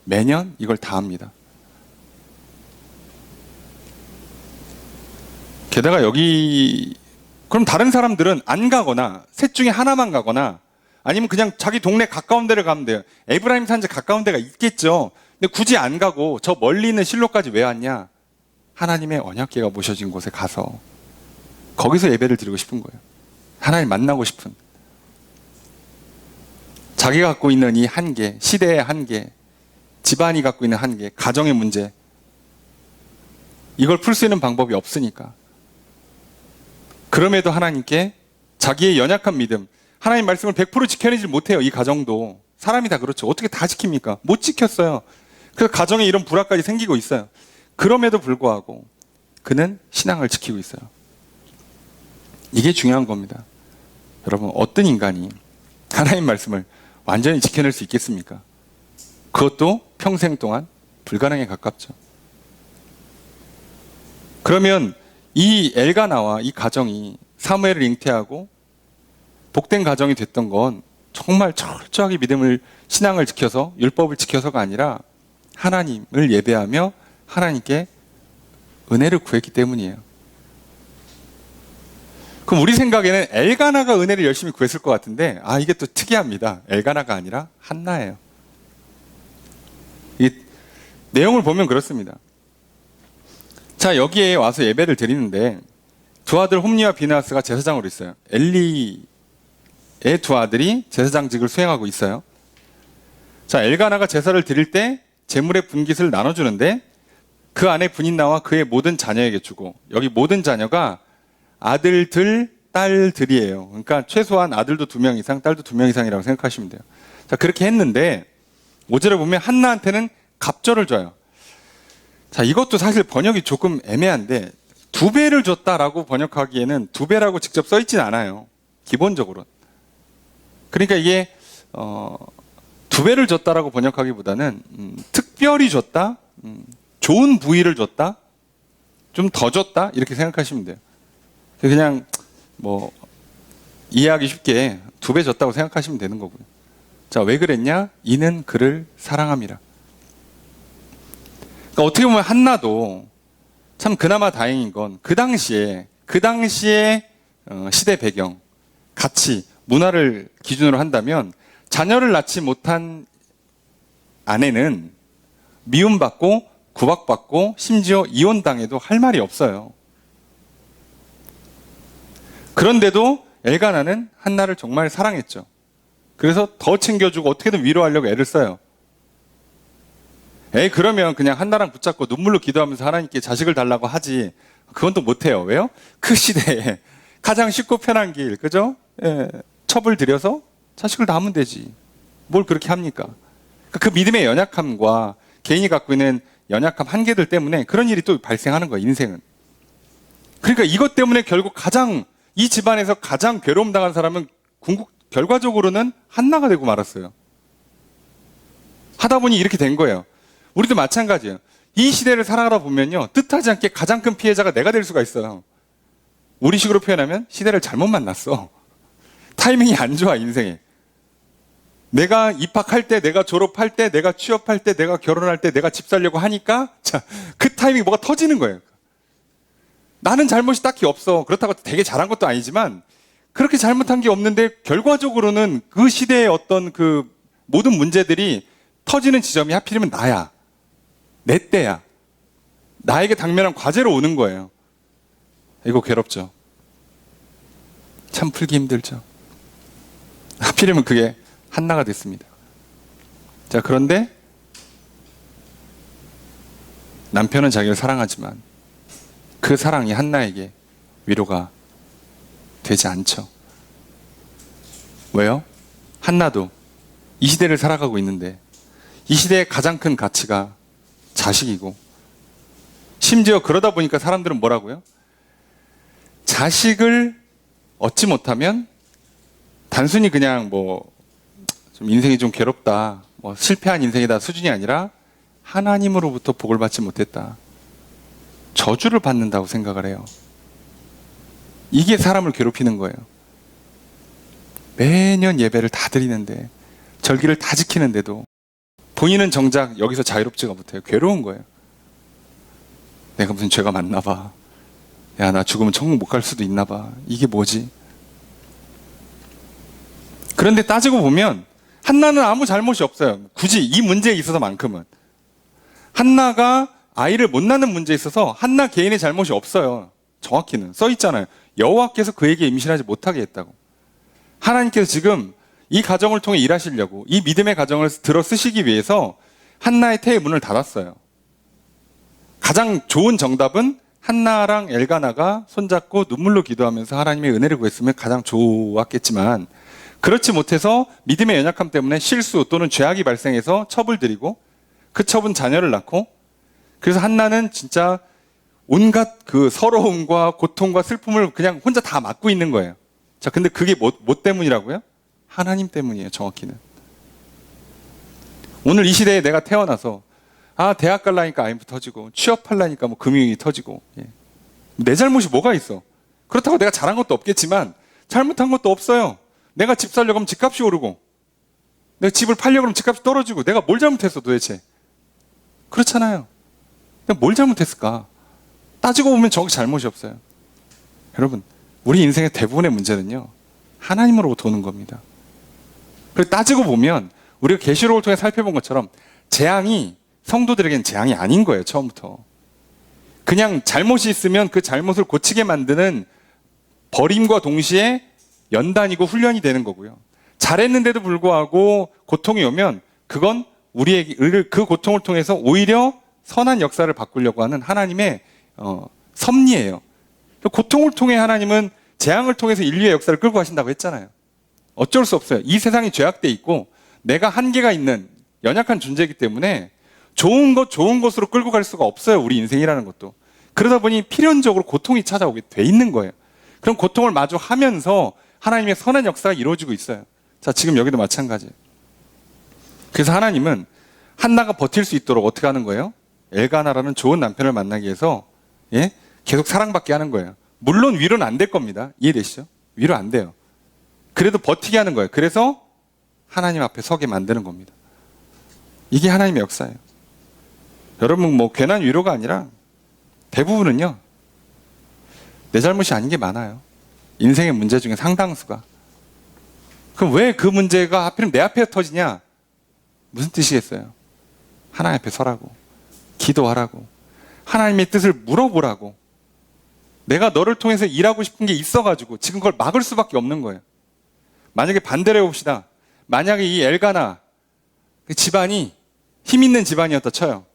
매년 이걸 다 합니다. 게다가 그럼 다른 사람들은 안 가거나 셋 중에 하나만 가거나 아니면 그냥 자기 동네 가까운 데를 가면 돼요. 에브라임 산지 가까운 데가 있겠죠. 근데 굳이 안 가고 저 멀리 있는 실로까지 왜 왔냐? 하나님의 언약궤가 모셔진 곳에 가서 거기서 예배를 드리고 싶은 거예요. 하나님 만나고 싶은. 자기가 갖고 있는 이 한계, 시대의 한계, 집안이 갖고 있는 한계, 가정의 문제 이걸 풀 수 있는 방법이 없으니까 그럼에도 하나님께 자기의 연약한 믿음, 하나님 말씀을 100% 지켜내지 못해요. 이 가정도. 사람이 다 그렇죠. 어떻게 다 지킵니까? 못 지켰어요. 그래서 가정에 이런 불화까지 생기고 있어요. 그럼에도 불구하고 그는 신앙을 지키고 있어요. 이게 중요한 겁니다. 여러분, 어떤 인간이 하나님 말씀을 완전히 지켜낼 수 있겠습니까? 그것도 평생 동안 불가능에 가깝죠. 그러면 이 엘가나와 이 가정이 사무엘을 잉태하고 복된 가정이 됐던 건 정말 철저하게 믿음을, 신앙을 지켜서, 율법을 지켜서가 아니라 하나님을 예배하며 하나님께 은혜를 구했기 때문이에요. 그럼 우리 생각에는 엘가나가 은혜를 열심히 구했을 것 같은데, 이게 또 특이합니다. 엘가나가 아니라 한나예요. 이 내용을 보면 그렇습니다. 자, 여기에 와서 예배를 드리는데 두 아들 홈리와 비느하스가 제사장으로 있어요. 엘리의 두 아들이 제사장직을 수행하고 있어요. 자, 엘가나가 제사를 드릴 때 제물의 분깃을 나눠주는데 그 안에 분인 나와 그의 모든 자녀에게 주고, 여기 모든 자녀가 아들들, 딸들이에요. 그러니까 최소한 아들도 2명 이상, 딸도 2명 이상이라고 생각하시면 돼요. 자, 그렇게 했는데 5절에 보면 한나한테는 갑절을 줘요. 자, 이것도 사실 번역이 조금 애매한데 2배를 줬다라고 번역하기에는 2배라고 직접 써있진 않아요. 기본적으로. 그러니까 이게 2배를 줬다라고 번역하기보다는 특별히 줬다, 좋은 부위를 줬다, 좀 더 줬다 이렇게 생각하시면 돼요. 그냥 뭐 이해하기 쉽게 2배 줬다고 생각하시면 되는 거고요. 자, 왜 그랬냐? 이는 그를 사랑함이라. 그러니까 어떻게 보면 한나도 참 그나마 다행인 건 그 당시에 시대 배경, 가치, 문화를 기준으로 한다면 자녀를 낳지 못한 아내는 미움받고 구박받고 심지어 이혼당해도 할 말이 없어요. 그런데도 엘가나는 한나를 정말 사랑했죠. 그래서 더 챙겨주고 어떻게든 위로하려고 애를 써요. 그러면 그냥 한나랑 붙잡고 눈물로 기도하면서 하나님께 자식을 달라고 하지. 그건 또 못해요. 왜요? 그 시대에 가장 쉽고 편한 길, 그죠? 첩을 들여서 자식을 낳으면 되지. 뭘 그렇게 합니까? 그 믿음의 연약함과 개인이 갖고 있는 연약함, 한계들 때문에 그런 일이 또 발생하는 거예요, 인생은. 그러니까 이것 때문에 결국 이 집안에서 가장 괴로움 당한 사람은 결과적으로는 한나가 되고 말았어요. 하다 보니 이렇게 된 거예요. 우리도 마찬가지예요. 이 시대를 살아가다 보면요, 뜻하지 않게 가장 큰 피해자가 내가 될 수가 있어요. 우리 식으로 표현하면 시대를 잘못 만났어. 타이밍이 안 좋아, 인생에. 내가 입학할 때, 내가 졸업할 때, 내가 취업할 때, 내가 결혼할 때, 내가 집 살려고 하니까 그 타이밍이 뭐가 터지는 거예요. 나는 잘못이 딱히 없어. 그렇다고 되게 잘한 것도 아니지만 그렇게 잘못한 게 없는데 결과적으로는 그 시대의 어떤 그 모든 문제들이 터지는 지점이 하필이면 나야. 내 때야. 나에게 당면한 과제로 오는 거예요. 이거 괴롭죠. 참 풀기 힘들죠. 하필이면 그게 한나가 됐습니다. 자, 그런데 남편은 자기를 사랑하지만 그 사랑이 한나에게 위로가 되지 않죠. 왜요? 한나도 이 시대를 살아가고 있는데 이 시대의 가장 큰 가치가 자식이고, 심지어 그러다 보니까 사람들은 뭐라고요? 자식을 얻지 못하면 단순히 그냥 좀 인생이 좀 괴롭다, 실패한 인생이다 수준이 아니라 하나님으로부터 복을 받지 못했다, 저주를 받는다고 생각을 해요. 이게 사람을 괴롭히는 거예요. 매년 예배를 다 드리는데, 절기를 다 지키는데도 본인은 정작 여기서 자유롭지가 못해요. 괴로운 거예요. 내가 무슨 죄가 많나 봐. 야, 나 죽으면 천국 못 갈 수도 있나 봐. 이게 뭐지? 그런데 따지고 보면 한나는 아무 잘못이 없어요. 굳이 이 문제에 있어서만큼은. 한나가 아이를 못 낳는 문제에 있어서 한나 개인의 잘못이 없어요. 정확히는 써 있잖아요. 여호와께서 그에게 임신하지 못하게 했다고. 하나님께서 지금 이 가정을 통해 일하시려고, 이 믿음의 가정을 들어 쓰시기 위해서 한나의 태의 문을 닫았어요. 가장 좋은 정답은 한나랑 엘가나가 손잡고 눈물로 기도하면서 하나님의 은혜를 구했으면 가장 좋았겠지만, 그렇지 못해서 믿음의 연약함 때문에 실수 또는 죄악이 발생해서 첩을 들이고 그 첩은 자녀를 낳고, 그래서 한나는 진짜 온갖 그 서러움과 고통과 슬픔을 그냥 혼자 다 맡고 있는 거예요. 자, 근데 그게 뭐 때문이라고요? 하나님 때문이에요, 정확히는. 오늘 이 시대에 내가 태어나서 대학 갈라니까 IMF 터지고 취업하려니까 뭐 금융이 터지고, 내 잘못이 뭐가 있어? 그렇다고 내가 잘한 것도 없겠지만 잘못한 것도 없어요. 내가 집 살려고 하면 집값이 오르고, 내가 집을 팔려고 하면 집값이 떨어지고, 내가 뭘 잘못했어 도대체? 그렇잖아요. 내가 뭘 잘못했을까? 따지고 보면 저기 잘못이 없어요. 여러분, 우리 인생의 대부분의 문제는요, 하나님으로부터 오는 겁니다. 그리고 따지고 보면 우리가 계시록을 통해 살펴본 것처럼 재앙이 성도들에게는 재앙이 아닌 거예요, 처음부터. 그냥 잘못이 있으면 그 잘못을 고치게 만드는 버림과 동시에 연단이고 훈련이 되는 거고요. 잘했는데도 불구하고 고통이 오면 그건 우리에게 그 고통을 통해서 오히려 선한 역사를 바꾸려고 하는 하나님의 섭리예요. 고통을 통해 하나님은 재앙을 통해서 인류의 역사를 끌고 가신다고 했잖아요. 어쩔 수 없어요. 이 세상이 죄악돼 있고 내가 한계가 있는 연약한 존재이기 때문에 좋은 것으로 끌고 갈 수가 없어요, 우리 인생이라는 것도. 그러다 보니 필연적으로 고통이 찾아오게 돼 있는 거예요. 그럼 고통을 마주하면서 하나님의 선한 역사가 이루어지고 있어요. 자, 지금 여기도 마찬가지예요. 그래서 하나님은 한나가 버틸 수 있도록 어떻게 하는 거예요? 엘가나라는 좋은 남편을 만나기 위해서 계속 사랑받게 하는 거예요. 물론 위로는 안 될 겁니다. 이해되시죠? 위로 안 돼요. 그래도 버티게 하는 거예요. 그래서 하나님 앞에 서게 만드는 겁니다. 이게 하나님의 역사예요. 여러분, 뭐 괜한 위로가 아니라 대부분은요, 내 잘못이 아닌 게 많아요. 인생의 문제 중에 상당수가. 그럼 왜 그 문제가 하필이면 내 앞에 터지냐? 무슨 뜻이겠어요? 하나님 앞에 서라고, 기도하라고, 하나님의 뜻을 물어보라고. 내가 너를 통해서 일하고 싶은 게 있어가지고 지금 그걸 막을 수밖에 없는 거예요. 만약에 반대로 해봅시다. 만약에 이 엘가나 그 집안이 힘 있는 집안이었다 쳐요.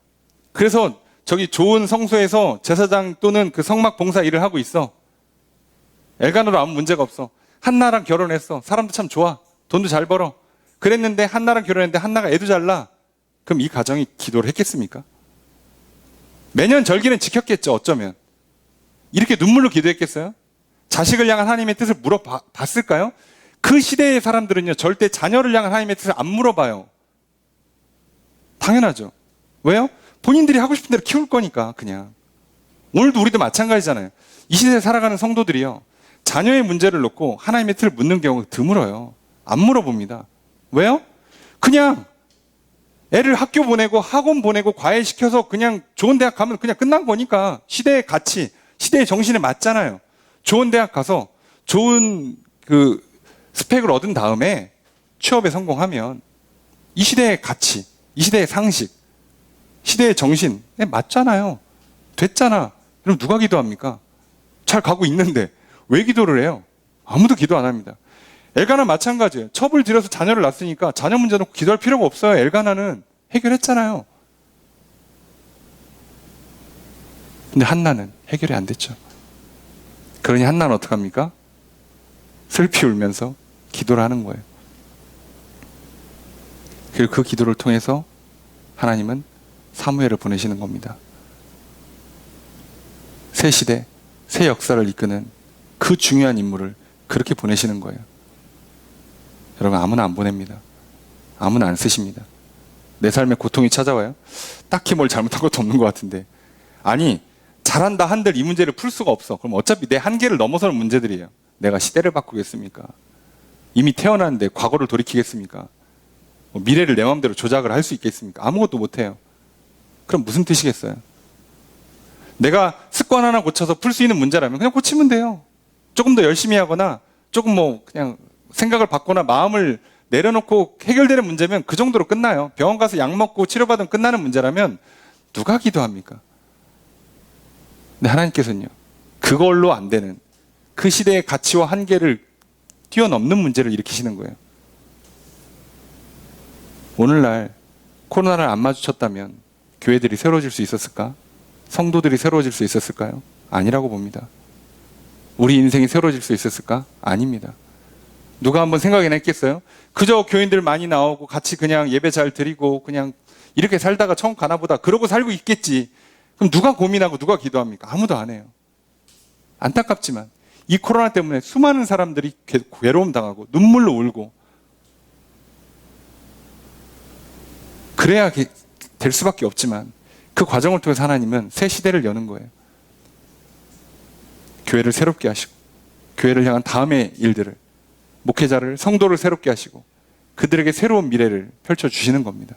그래서 저기 좋은 성소에서 제사장 또는 그 성막 봉사 일을 하고 있어. 엘가나로 아무 문제가 없어. 한나랑 결혼했어. 사람도 참 좋아. 돈도 잘 벌어. 그랬는데 한나랑 결혼했는데 한나가 애도 잘 낳아. 그럼 이 가정이 기도를 했겠습니까? 매년 절기는 지켰겠죠, 어쩌면. 이렇게 눈물로 기도했겠어요? 자식을 향한 하나님의 뜻을 물어봤을까요? 그 시대의 사람들은요, 절대 자녀를 향한 하나님의 뜻을 안 물어봐요. 당연하죠. 왜요? 본인들이 하고 싶은 대로 키울 거니까, 그냥. 오늘도 우리도 마찬가지잖아요. 이 시대에 살아가는 성도들이요, 자녀의 문제를 놓고 하나님의 뜻을 묻는 경우가 드물어요. 안 물어봅니다. 왜요? 그냥 애를 학교 보내고 학원 보내고 과외시켜서 그냥 좋은 대학 가면 그냥 끝난 거니까, 시대의 가치, 시대의 정신에 맞잖아요. 좋은 대학 가서 좋은 그 스펙을 얻은 다음에 취업에 성공하면 이 시대의 가치, 이 시대의 상식, 시대의 정신에 맞잖아요. 됐잖아. 그럼 누가 기도합니까? 잘 가고 있는데 왜 기도를 해요? 아무도 기도 안 합니다. 엘가나 마찬가지예요. 첩을 들여서 자녀를 낳았으니까 자녀 문제 놓고 기도할 필요가 없어요. 엘가나는 해결했잖아요. 근데 한나는 해결이 안 됐죠. 그러니 한나는 어떡합니까? 슬피 울면서 기도를 하는 거예요. 그리고 그 기도를 통해서 하나님은 사무엘을 보내시는 겁니다. 새 시대, 새 역사를 이끄는 그 중요한 인물을 그렇게 보내시는 거예요. 여러분, 아무나 안 보냅니다. 아무나 안 쓰십니다. 내 삶에 고통이 찾아와요? 딱히 뭘 잘못한 것도 없는 것 같은데. 아니, 잘한다 한들 이 문제를 풀 수가 없어. 그럼 어차피 내 한계를 넘어서는 문제들이에요. 내가 시대를 바꾸겠습니까? 이미 태어났는데 과거를 돌이키겠습니까? 미래를 내 마음대로 조작을 할 수 있겠습니까? 아무것도 못해요. 그럼 무슨 뜻이겠어요? 내가 습관 하나 고쳐서 풀 수 있는 문제라면 그냥 고치면 돼요. 조금 더 열심히 하거나 조금 그냥 생각을 바꾸거나 마음을 내려놓고 해결되는 문제면 그 정도로 끝나요. 병원 가서 약 먹고 치료받으면 끝나는 문제라면 누가 기도합니까? 근데 하나님께서는요, 그걸로 안 되는 그 시대의 가치와 한계를 뛰어넘는 문제를 일으키시는 거예요. 오늘날 코로나를 안 마주쳤다면 교회들이 새로워질 수 있었을까? 성도들이 새로워질 수 있었을까요? 아니라고 봅니다. 우리 인생이 새로워질 수 있었을까? 아닙니다. 누가 한번 생각이나 했겠어요? 그저 교인들 많이 나오고 같이 그냥 예배 잘 드리고 그냥 이렇게 살다가 천국 가나 보다 그러고 살고 있겠지. 그럼 누가 고민하고 누가 기도합니까? 아무도 안 해요. 안타깝지만 이 코로나 때문에 수많은 사람들이 괴로움 당하고 눈물로 울고 그래야 될 수밖에 없지만 그 과정을 통해서 하나님은 새 시대를 여는 거예요. 교회를 새롭게 하시고 교회를 향한 다음의 일들을 목회자를 성도를 새롭게 하시고 그들에게 새로운 미래를 펼쳐주시는 겁니다.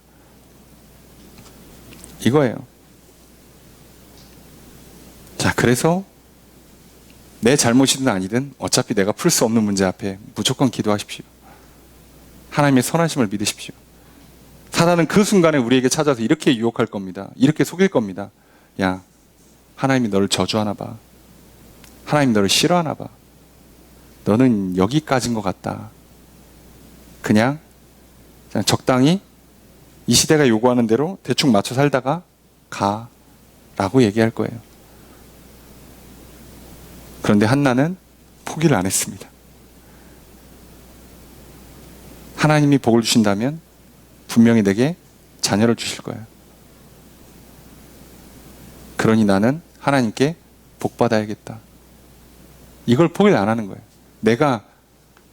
이거예요. 자, 그래서 내 잘못이든 아니든 어차피 내가 풀 수 없는 문제 앞에 무조건 기도하십시오. 하나님의 선하심을 믿으십시오. 사단은 그 순간에 우리에게 찾아서 이렇게 유혹할 겁니다. 이렇게 속일 겁니다. 야, 하나님이 너를 저주하나 봐. 하나님이 너를 싫어하나 봐. 너는 여기까지인 것 같다. 그냥 적당히 이 시대가 요구하는 대로 대충 맞춰 살다가 가 라고 얘기할 거예요. 그런데 한나는 포기를 안 했습니다. 하나님이 복을 주신다면 분명히 내게 자녀를 주실 거예요. 그러니 나는 하나님께 복 받아야겠다. 이걸 포기를 안 하는 거예요. 내가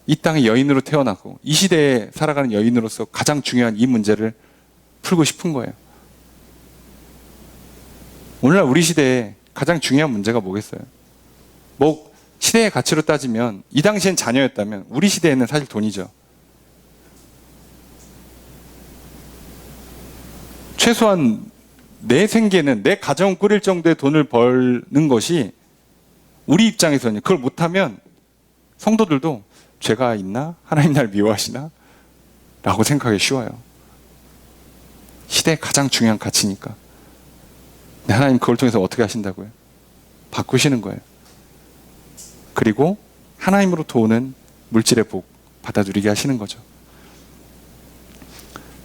이 땅의 여인으로 태어나고 이 시대에 살아가는 여인으로서 가장 중요한 이 문제를 풀고 싶은 거예요. 오늘날 우리 시대에 가장 중요한 문제가 뭐겠어요? 뭐 시대의 가치로 따지면 이 당시엔 자녀였다면 우리 시대에는 사실 돈이죠. 최소한 내 생계는 내 가정 꾸릴 정도의 돈을 버는 것이 우리 입장에서는 그걸 못하면 성도들도 죄가 있나? 하나님 날 미워하시나? 라고 생각하기 쉬워요. 시대의 가장 중요한 가치니까. 근데 하나님 그걸 통해서 어떻게 하신다고요? 바꾸시는 거예요. 그리고 하나님으로부터 오는 물질의 복 받아 누리게 하시는 거죠.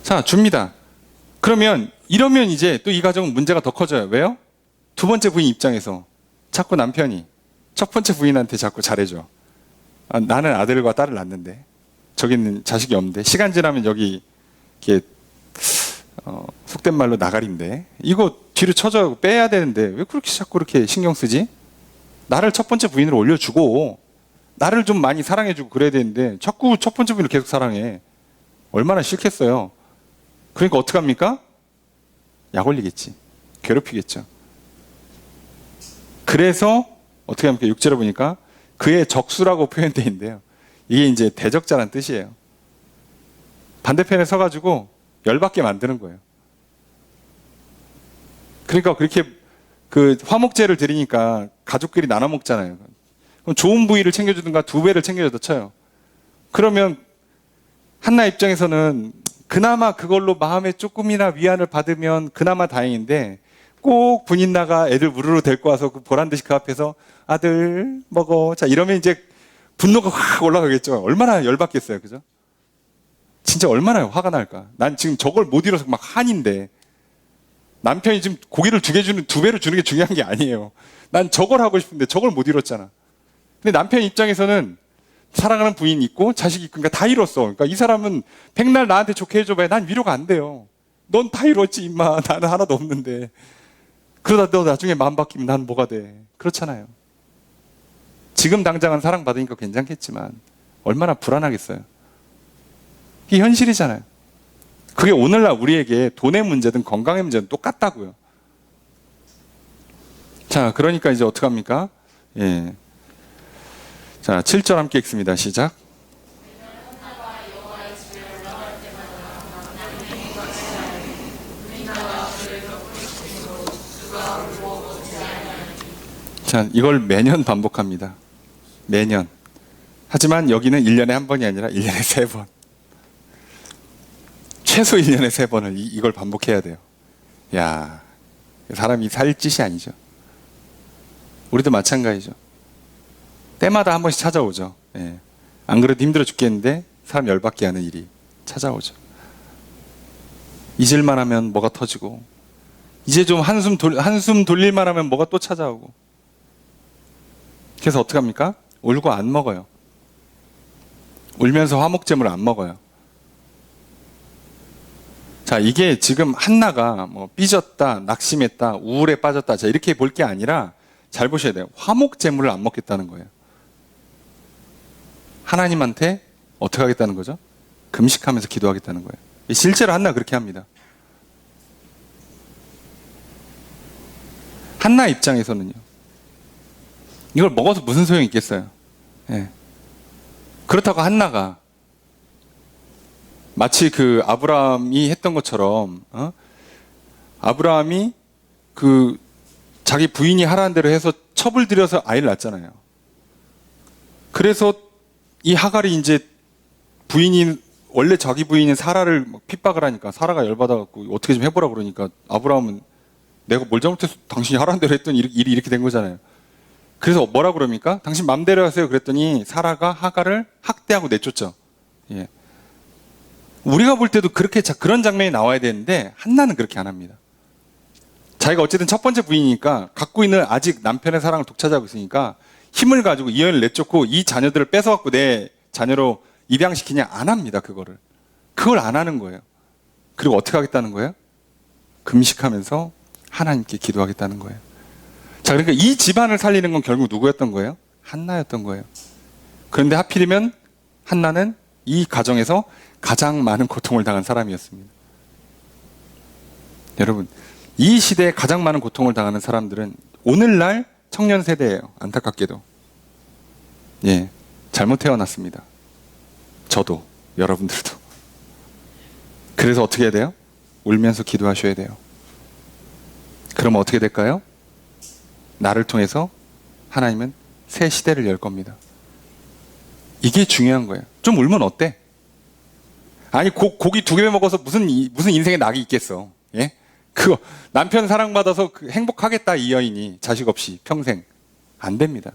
자, 줍니다. 그러면 이러면 이제 또 이 가정은 문제가 더 커져요. 왜요? 두 번째 부인 입장에서 자꾸 남편이 첫 번째 부인한테 자꾸 잘해줘. 아, 나는 아들과 딸을 낳는데 저기는 자식이 없는데 시간 지나면 여기 이렇게 속된 말로 나가리인데 이거 뒤로 쳐져 빼야 되는데 왜 그렇게 자꾸 그렇게 신경 쓰지? 나를 첫 번째 부인으로 올려주고 나를 좀 많이 사랑해주고 그래야 되는데 자꾸 첫 번째 부인을 계속 사랑해. 얼마나 싫겠어요. 그러니까 어떡합니까? 약 올리겠지. 괴롭히겠죠. 그래서 어떻게 합니까? 6절에 보니까 그의 적수라고 표현되어 있는데요. 이게 이제 대적자란 뜻이에요. 반대편에 서가지고 열받게 만드는 거예요. 그러니까 그렇게 그 화목제를 드리니까 가족끼리 나눠 먹잖아요. 그럼 좋은 부위를 챙겨주든가 두 배를 챙겨줘도 쳐요. 그러면 한나 입장에서는 그나마 그걸로 마음에 조금이나 위안을 받으면 그나마 다행인데 꼭 분인나가 애들 우르르 데리고 와서 그 보란듯이 그 앞에서 아들 먹어. 자, 이러면 이제 분노가 확 올라가겠죠. 얼마나 열받겠어요. 그죠? 진짜 얼마나 화가 날까. 난 지금 저걸 못 이뤄서 막 한인데 남편이 지금 고기를 두 배로 주는 게 중요한 게 아니에요. 난 저걸 하고 싶은데 저걸 못 이뤘잖아. 근데 남편 입장에서는 사랑하는 부인이 있고 자식이 있고 그러니까 다 이뤘어. 그러니까 이 사람은 백날 나한테 좋게 해줘봐야 난 위로가 안 돼요. 넌 다 이뤘지 임마. 나는 하나도 없는데. 그러다 너 나중에 마음 바뀌면 난 뭐가 돼. 그렇잖아요. 지금 당장은 사랑받으니까 괜찮겠지만 얼마나 불안하겠어요. 이게 현실이잖아요. 그게 오늘날 우리에게 돈의 문제든 건강의 문제든 똑같다고요. 자, 그러니까 이제 어떡합니까? 예. 자, 7절 함께 읽습니다. 시작. 자, 이걸 매년 반복합니다. 매년. 하지만 여기는 1년에 한 번이 아니라 1년에 3번. 최소 1년에 3번을 이걸 반복해야 돼요. 야, 사람이 살 짓이 아니죠. 우리도 마찬가지죠. 때마다 한 번씩 찾아오죠. 예. 안 그래도 힘들어 죽겠는데 사람 열받게 하는 일이 찾아오죠. 잊을만 하면 뭐가 터지고 이제 좀 한숨 돌릴만 하면 뭐가 또 찾아오고. 그래서 어떡합니까? 울고 안 먹어요. 울면서 화목제물을 안 먹어요. 자, 이게 지금 한나가 뭐 삐졌다, 낙심했다, 우울에 빠졌다, 자, 이렇게 볼 게 아니라 잘 보셔야 돼요. 화목제물을 안 먹겠다는 거예요. 하나님한테 어떻게 하겠다는 거죠? 금식하면서 기도하겠다는 거예요. 실제로 한나 그렇게 합니다. 한나 입장에서는요, 이걸 먹어서 무슨 소용이 있겠어요? 예. 그렇다고 한나가 마치 그 아브라함이 했던 것처럼, 아브라함이 그 자기 부인이 하라는 대로 해서 첩을 들여서 아이를 낳았잖아요. 그래서 이 하갈이 이제 부인이, 원래 자기 부인인 사라를 핍박을 하니까 사라가 열받아갖고 어떻게 좀 해보라 그러니까 아브라함은 내가 뭘 잘못해서 당신이 하라는 대로 했더니 일이 이렇게 된 거잖아요. 그래서 뭐라 그럽니까? 당신 맘대로 하세요. 그랬더니 사라가 하갈을 학대하고 내쫓죠. 예. 우리가 볼 때도 그렇게 그런 장면이 나와야 되는데 한나는 그렇게 안 합니다. 자기가 어쨌든 첫 번째 부인이니까 갖고 있는 아직 남편의 사랑을 독차지하고 있으니까 힘을 가지고 이 여인을 내쫓고 이 자녀들을 뺏어갖고 내 자녀로 입양시키냐, 안 합니다. 그걸 안 하는 거예요. 그리고 어떻게 하겠다는 거예요? 금식하면서 하나님께 기도하겠다는 거예요. 자, 그러니까 이 집안을 살리는 건 결국 누구였던 거예요? 한나였던 거예요. 그런데 하필이면 한나는 이 가정에서 가장 많은 고통을 당한 사람이었습니다. 여러분, 이 시대에 가장 많은 고통을 당하는 사람들은 오늘날 청년 세대예요. 안타깝게도. 예, 잘못 태어났습니다. 저도, 여러분들도. 그래서 어떻게 해야 돼요? 울면서 기도하셔야 돼요. 그러면 어떻게 될까요? 나를 통해서 하나님은 새 시대를 열 겁니다. 이게 중요한 거예요. 좀 울면 어때? 아니, 고기 2개 먹어서 무슨 인생에 낙이 있겠어. 예? 그거, 남편 사랑받아서 행복하겠다, 이 여인이. 자식 없이, 평생. 안 됩니다.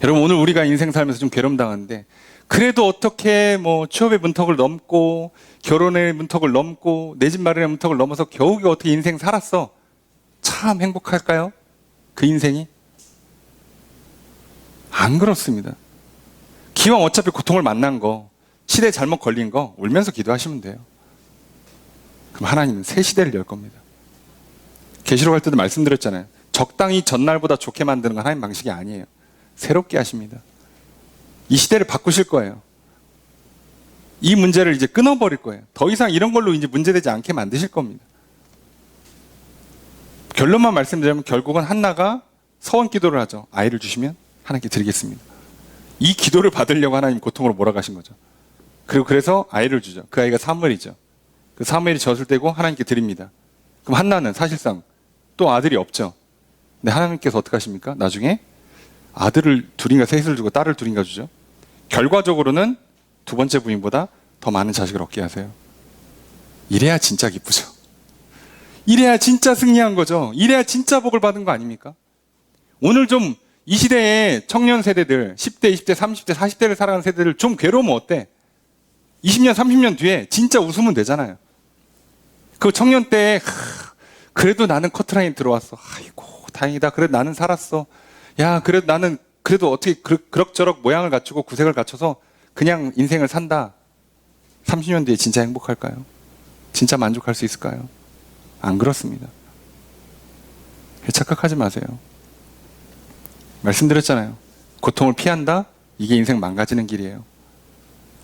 여러분, 오늘 우리가 인생 살면서 좀 괴로움 당하는데, 그래도 어떻게 뭐 취업의 문턱을 넘고, 결혼의 문턱을 넘고, 내 집 마련의 문턱을 넘어서 겨우겨우 어떻게 인생 살았어? 참 행복할까요? 그 인생이? 안 그렇습니다. 기왕 어차피 고통을 만난 거, 시대에 잘못 걸린 거 울면서 기도하시면 돼요. 그럼 하나님은 새 시대를 열 겁니다. 계시록 할 때도 말씀드렸잖아요. 적당히 전날보다 좋게 만드는 건 하나님 방식이 아니에요. 새롭게 하십니다. 이 시대를 바꾸실 거예요. 이 문제를 이제 끊어버릴 거예요. 더 이상 이런 걸로 이제 문제되지 않게 만드실 겁니다. 결론만 말씀드리면 결국은 한나가 서원 기도를 하죠. 아이를 주시면 하나님께 드리겠습니다. 이 기도를 받으려고 하나님 고통으로 몰아가신 거죠. 그리고 그래서 아이를 주죠. 그 아이가 사무엘이죠. 그 사무엘이 젖을 떼고 하나님께 드립니다. 그럼 한나는 사실상 또 아들이 없죠. 근데 하나님께서 어떻게 하십니까? 나중에 아들을 둘인가 셋을 주고 딸을 둘인가 주죠. 결과적으로는 두 번째 부인보다 더 많은 자식을 얻게 하세요. 이래야 진짜 기쁘죠. 이래야 진짜 승리한 거죠. 이래야 진짜 복을 받은 거 아닙니까? 오늘 좀 이 시대의 청년 세대들, 10대, 20대, 30대, 40대를 살아가는 세대들 좀 괴로우면 어때? 20년, 30년 뒤에 진짜 웃으면 되잖아요. 그 청년 때 그래도 나는 커트라인 들어왔어. 아이고 다행이다. 그래도 나는 살았어. 야, 그래도 나는 그래도 어떻게 그럭저럭 모양을 갖추고 구색을 갖춰서 그냥 인생을 산다. 30년 뒤에 진짜 행복할까요? 진짜 만족할 수 있을까요? 안 그렇습니다. 착각하지 마세요. 말씀드렸잖아요. 고통을 피한다? 이게 인생 망가지는 길이에요.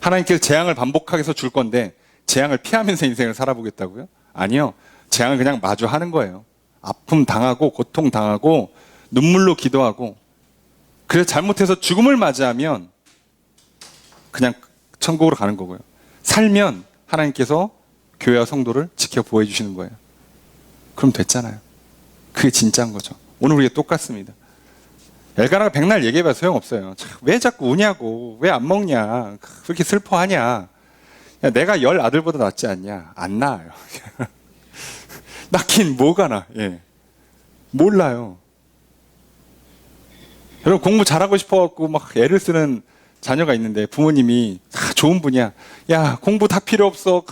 하나님께서 재앙을 반복하게서 줄 건데 재앙을 피하면서 인생을 살아보겠다고요? 아니요. 재앙을 그냥 마주하는 거예요. 아픔 당하고 고통 당하고 눈물로 기도하고, 그래서 잘못해서 죽음을 맞이하면 그냥 천국으로 가는 거고요. 살면 하나님께서 교회와 성도를 지켜 보호해 주시는 거예요. 그럼 됐잖아요. 그게 진짜인 거죠. 오늘 우리가 똑같습니다. 엘가나가 백날 얘기해봐도 소용없어요. 왜 자꾸 우냐고, 왜 안 먹냐, 왜 이렇게 슬퍼하냐. 야, 내가 10 아들보다 낫지 않냐? 안 나아요. 낳긴 뭐가 나. 예. 몰라요. 여러분, 공부 잘하고 싶어갖고 막 애를 쓰는 자녀가 있는데 부모님이 좋은 분이야. 야, 공부 다 필요 없어.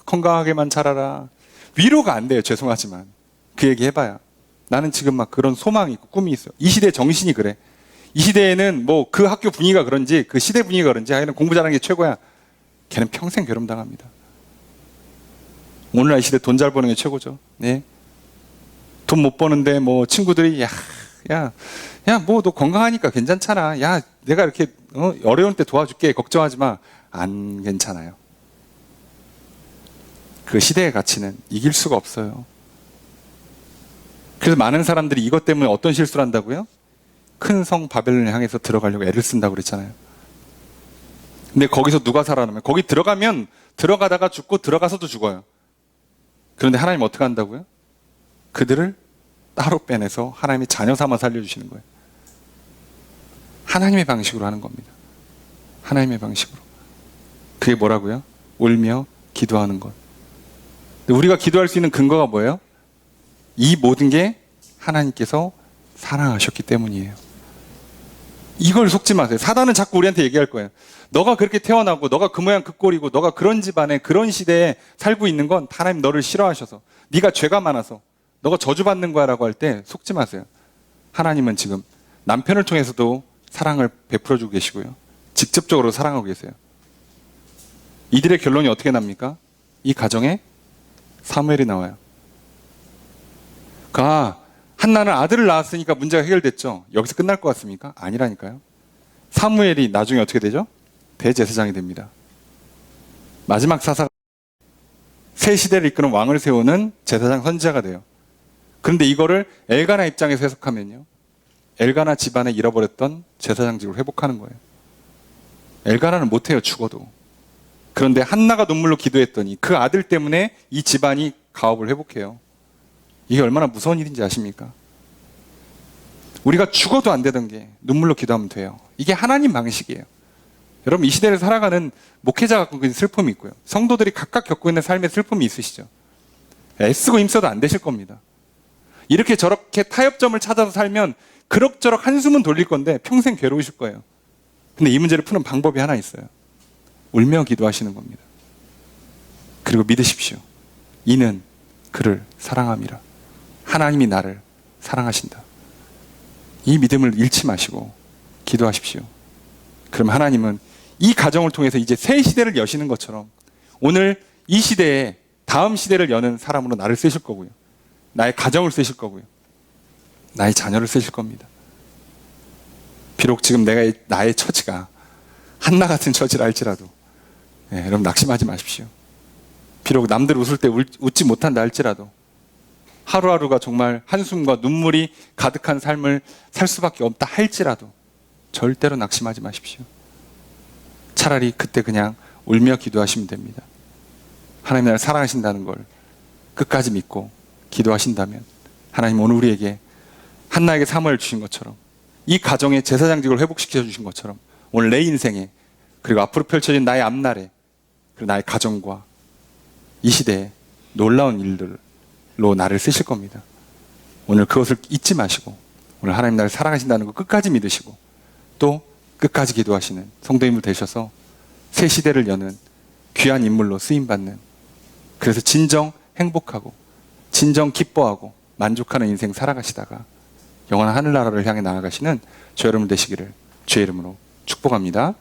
건강하게만 자라라. 위로가 안 돼요. 죄송하지만. 그 얘기 해봐야. 나는 지금 막 그런 소망이 있고 꿈이 있어. 이 시대 정신이 그래. 이 시대에는 뭐 그 학교 분위기가 그런지 그 시대 분위기가 그런지 하여는 공부 잘하는 게 최고야. 걔는 평생 괴롭당합니다. 오늘날 이 시대 돈 잘 버는 게 최고죠. 네. 돈 못 버는데 뭐 친구들이 뭐 너 건강하니까 괜찮잖아. 야, 내가 이렇게 어려운 때 도와줄게. 걱정하지 마. 안 괜찮아요. 그 시대의 가치는 이길 수가 없어요. 그래서 많은 사람들이 이것 때문에 어떤 실수를 한다고요? 큰 성 바벨론을 향해서 들어가려고 애를 쓴다고 그랬잖아요. 근데 거기서 누가 살아남아요? 거기 들어가면 들어가다가 죽고 들어가서도 죽어요. 그런데 하나님 어떻게 한다고요? 그들을 따로 빼내서 하나님의 자녀 삼아 살려주시는 거예요. 하나님의 방식으로 하는 겁니다. 하나님의 방식으로. 그게 뭐라고요? 울며 기도하는 것. 우리가 기도할 수 있는 근거가 뭐예요? 이 모든 게 하나님께서 사랑하셨기 때문이에요. 이걸 속지 마세요. 사단은 자꾸 우리한테 얘기할 거예요. 너가 그렇게 태어나고 너가 그 모양 그 꼴이고 너가 그런 집안에 그런 시대에 살고 있는 건 하나님 너를 싫어하셔서 네가 죄가 많아서 너가 저주받는 거야 라고 할 때 속지 마세요. 하나님은 지금 남편을 통해서도 사랑을 베풀어주고 계시고요. 직접적으로 사랑하고 계세요. 이들의 결론이 어떻게 납니까? 이 가정에 사무엘이 나와요. 한나는 아들을 낳았으니까 문제가 해결됐죠. 여기서 끝날 것 같습니까? 아니라니까요. 사무엘이 나중에 어떻게 되죠? 대제사장이 됩니다. 마지막 사사가 새 시대를 이끄는 왕을 세우는 제사장 선지자가 돼요. 그런데 이거를 엘가나 입장에서 해석하면요. 엘가나 집안에 잃어버렸던 제사장직을 회복하는 거예요. 엘가나는 못해요, 죽어도. 그런데 한나가 눈물로 기도했더니 그 아들 때문에 이 집안이 가업을 회복해요. 이게 얼마나 무서운 일인지 아십니까? 우리가 죽어도 안 되던 게 눈물로 기도하면 돼요. 이게 하나님 방식이에요. 여러분, 이 시대를 살아가는 목회자가 갖고 있는 슬픔이 있고요. 성도들이 각각 겪고 있는 삶의 슬픔이 있으시죠. 애쓰고 힘써도 안 되실 겁니다. 이렇게 저렇게 타협점을 찾아서 살면 그럭저럭 한숨은 돌릴 건데 평생 괴로우실 거예요. 근데 이 문제를 푸는 방법이 하나 있어요. 울며 기도하시는 겁니다. 그리고 믿으십시오. 이는 그를 사랑함이라. 하나님이 나를 사랑하신다. 이 믿음을 잃지 마시고 기도하십시오. 그럼 하나님은 이 가정을 통해서 이제 새 시대를 여시는 것처럼 오늘 이 시대에 다음 시대를 여는 사람으로 나를 쓰실 거고요. 나의 가정을 쓰실 거고요. 나의 자녀를 쓰실 겁니다. 비록 지금 나의 처지가 한나 같은 처지라 할지라도 여러분 낙심하지 마십시오. 비록 남들 웃을 때 웃지 못한다 할지라도 하루하루가 정말 한숨과 눈물이 가득한 삶을 살 수밖에 없다 할지라도 절대로 낙심하지 마십시오. 차라리 그때 그냥 울며 기도하시면 됩니다. 하나님 나를 사랑하신다는 걸 끝까지 믿고 기도하신다면 하나님 오늘 우리에게 한나에게 사무엘 주신 것처럼 이 가정의 제사장직을 회복시켜 주신 것처럼 오늘 내 인생에 그리고 앞으로 펼쳐진 나의 앞날에 그리고 나의 가정과 이 시대에 놀라운 일들로 나를 쓰실 겁니다. 오늘 그것을 잊지 마시고 오늘 하나님 나를 사랑하신다는 거 끝까지 믿으시고 또 끝까지 기도하시는 성도님들 되셔서 새 시대를 여는 귀한 인물로 쓰임받는 그래서 진정 행복하고 진정 기뻐하고 만족하는 인생 살아가시다가 영원한 하늘나라를 향해 나아가시는 저 여러분 되시기를 주의 이름으로 축복합니다.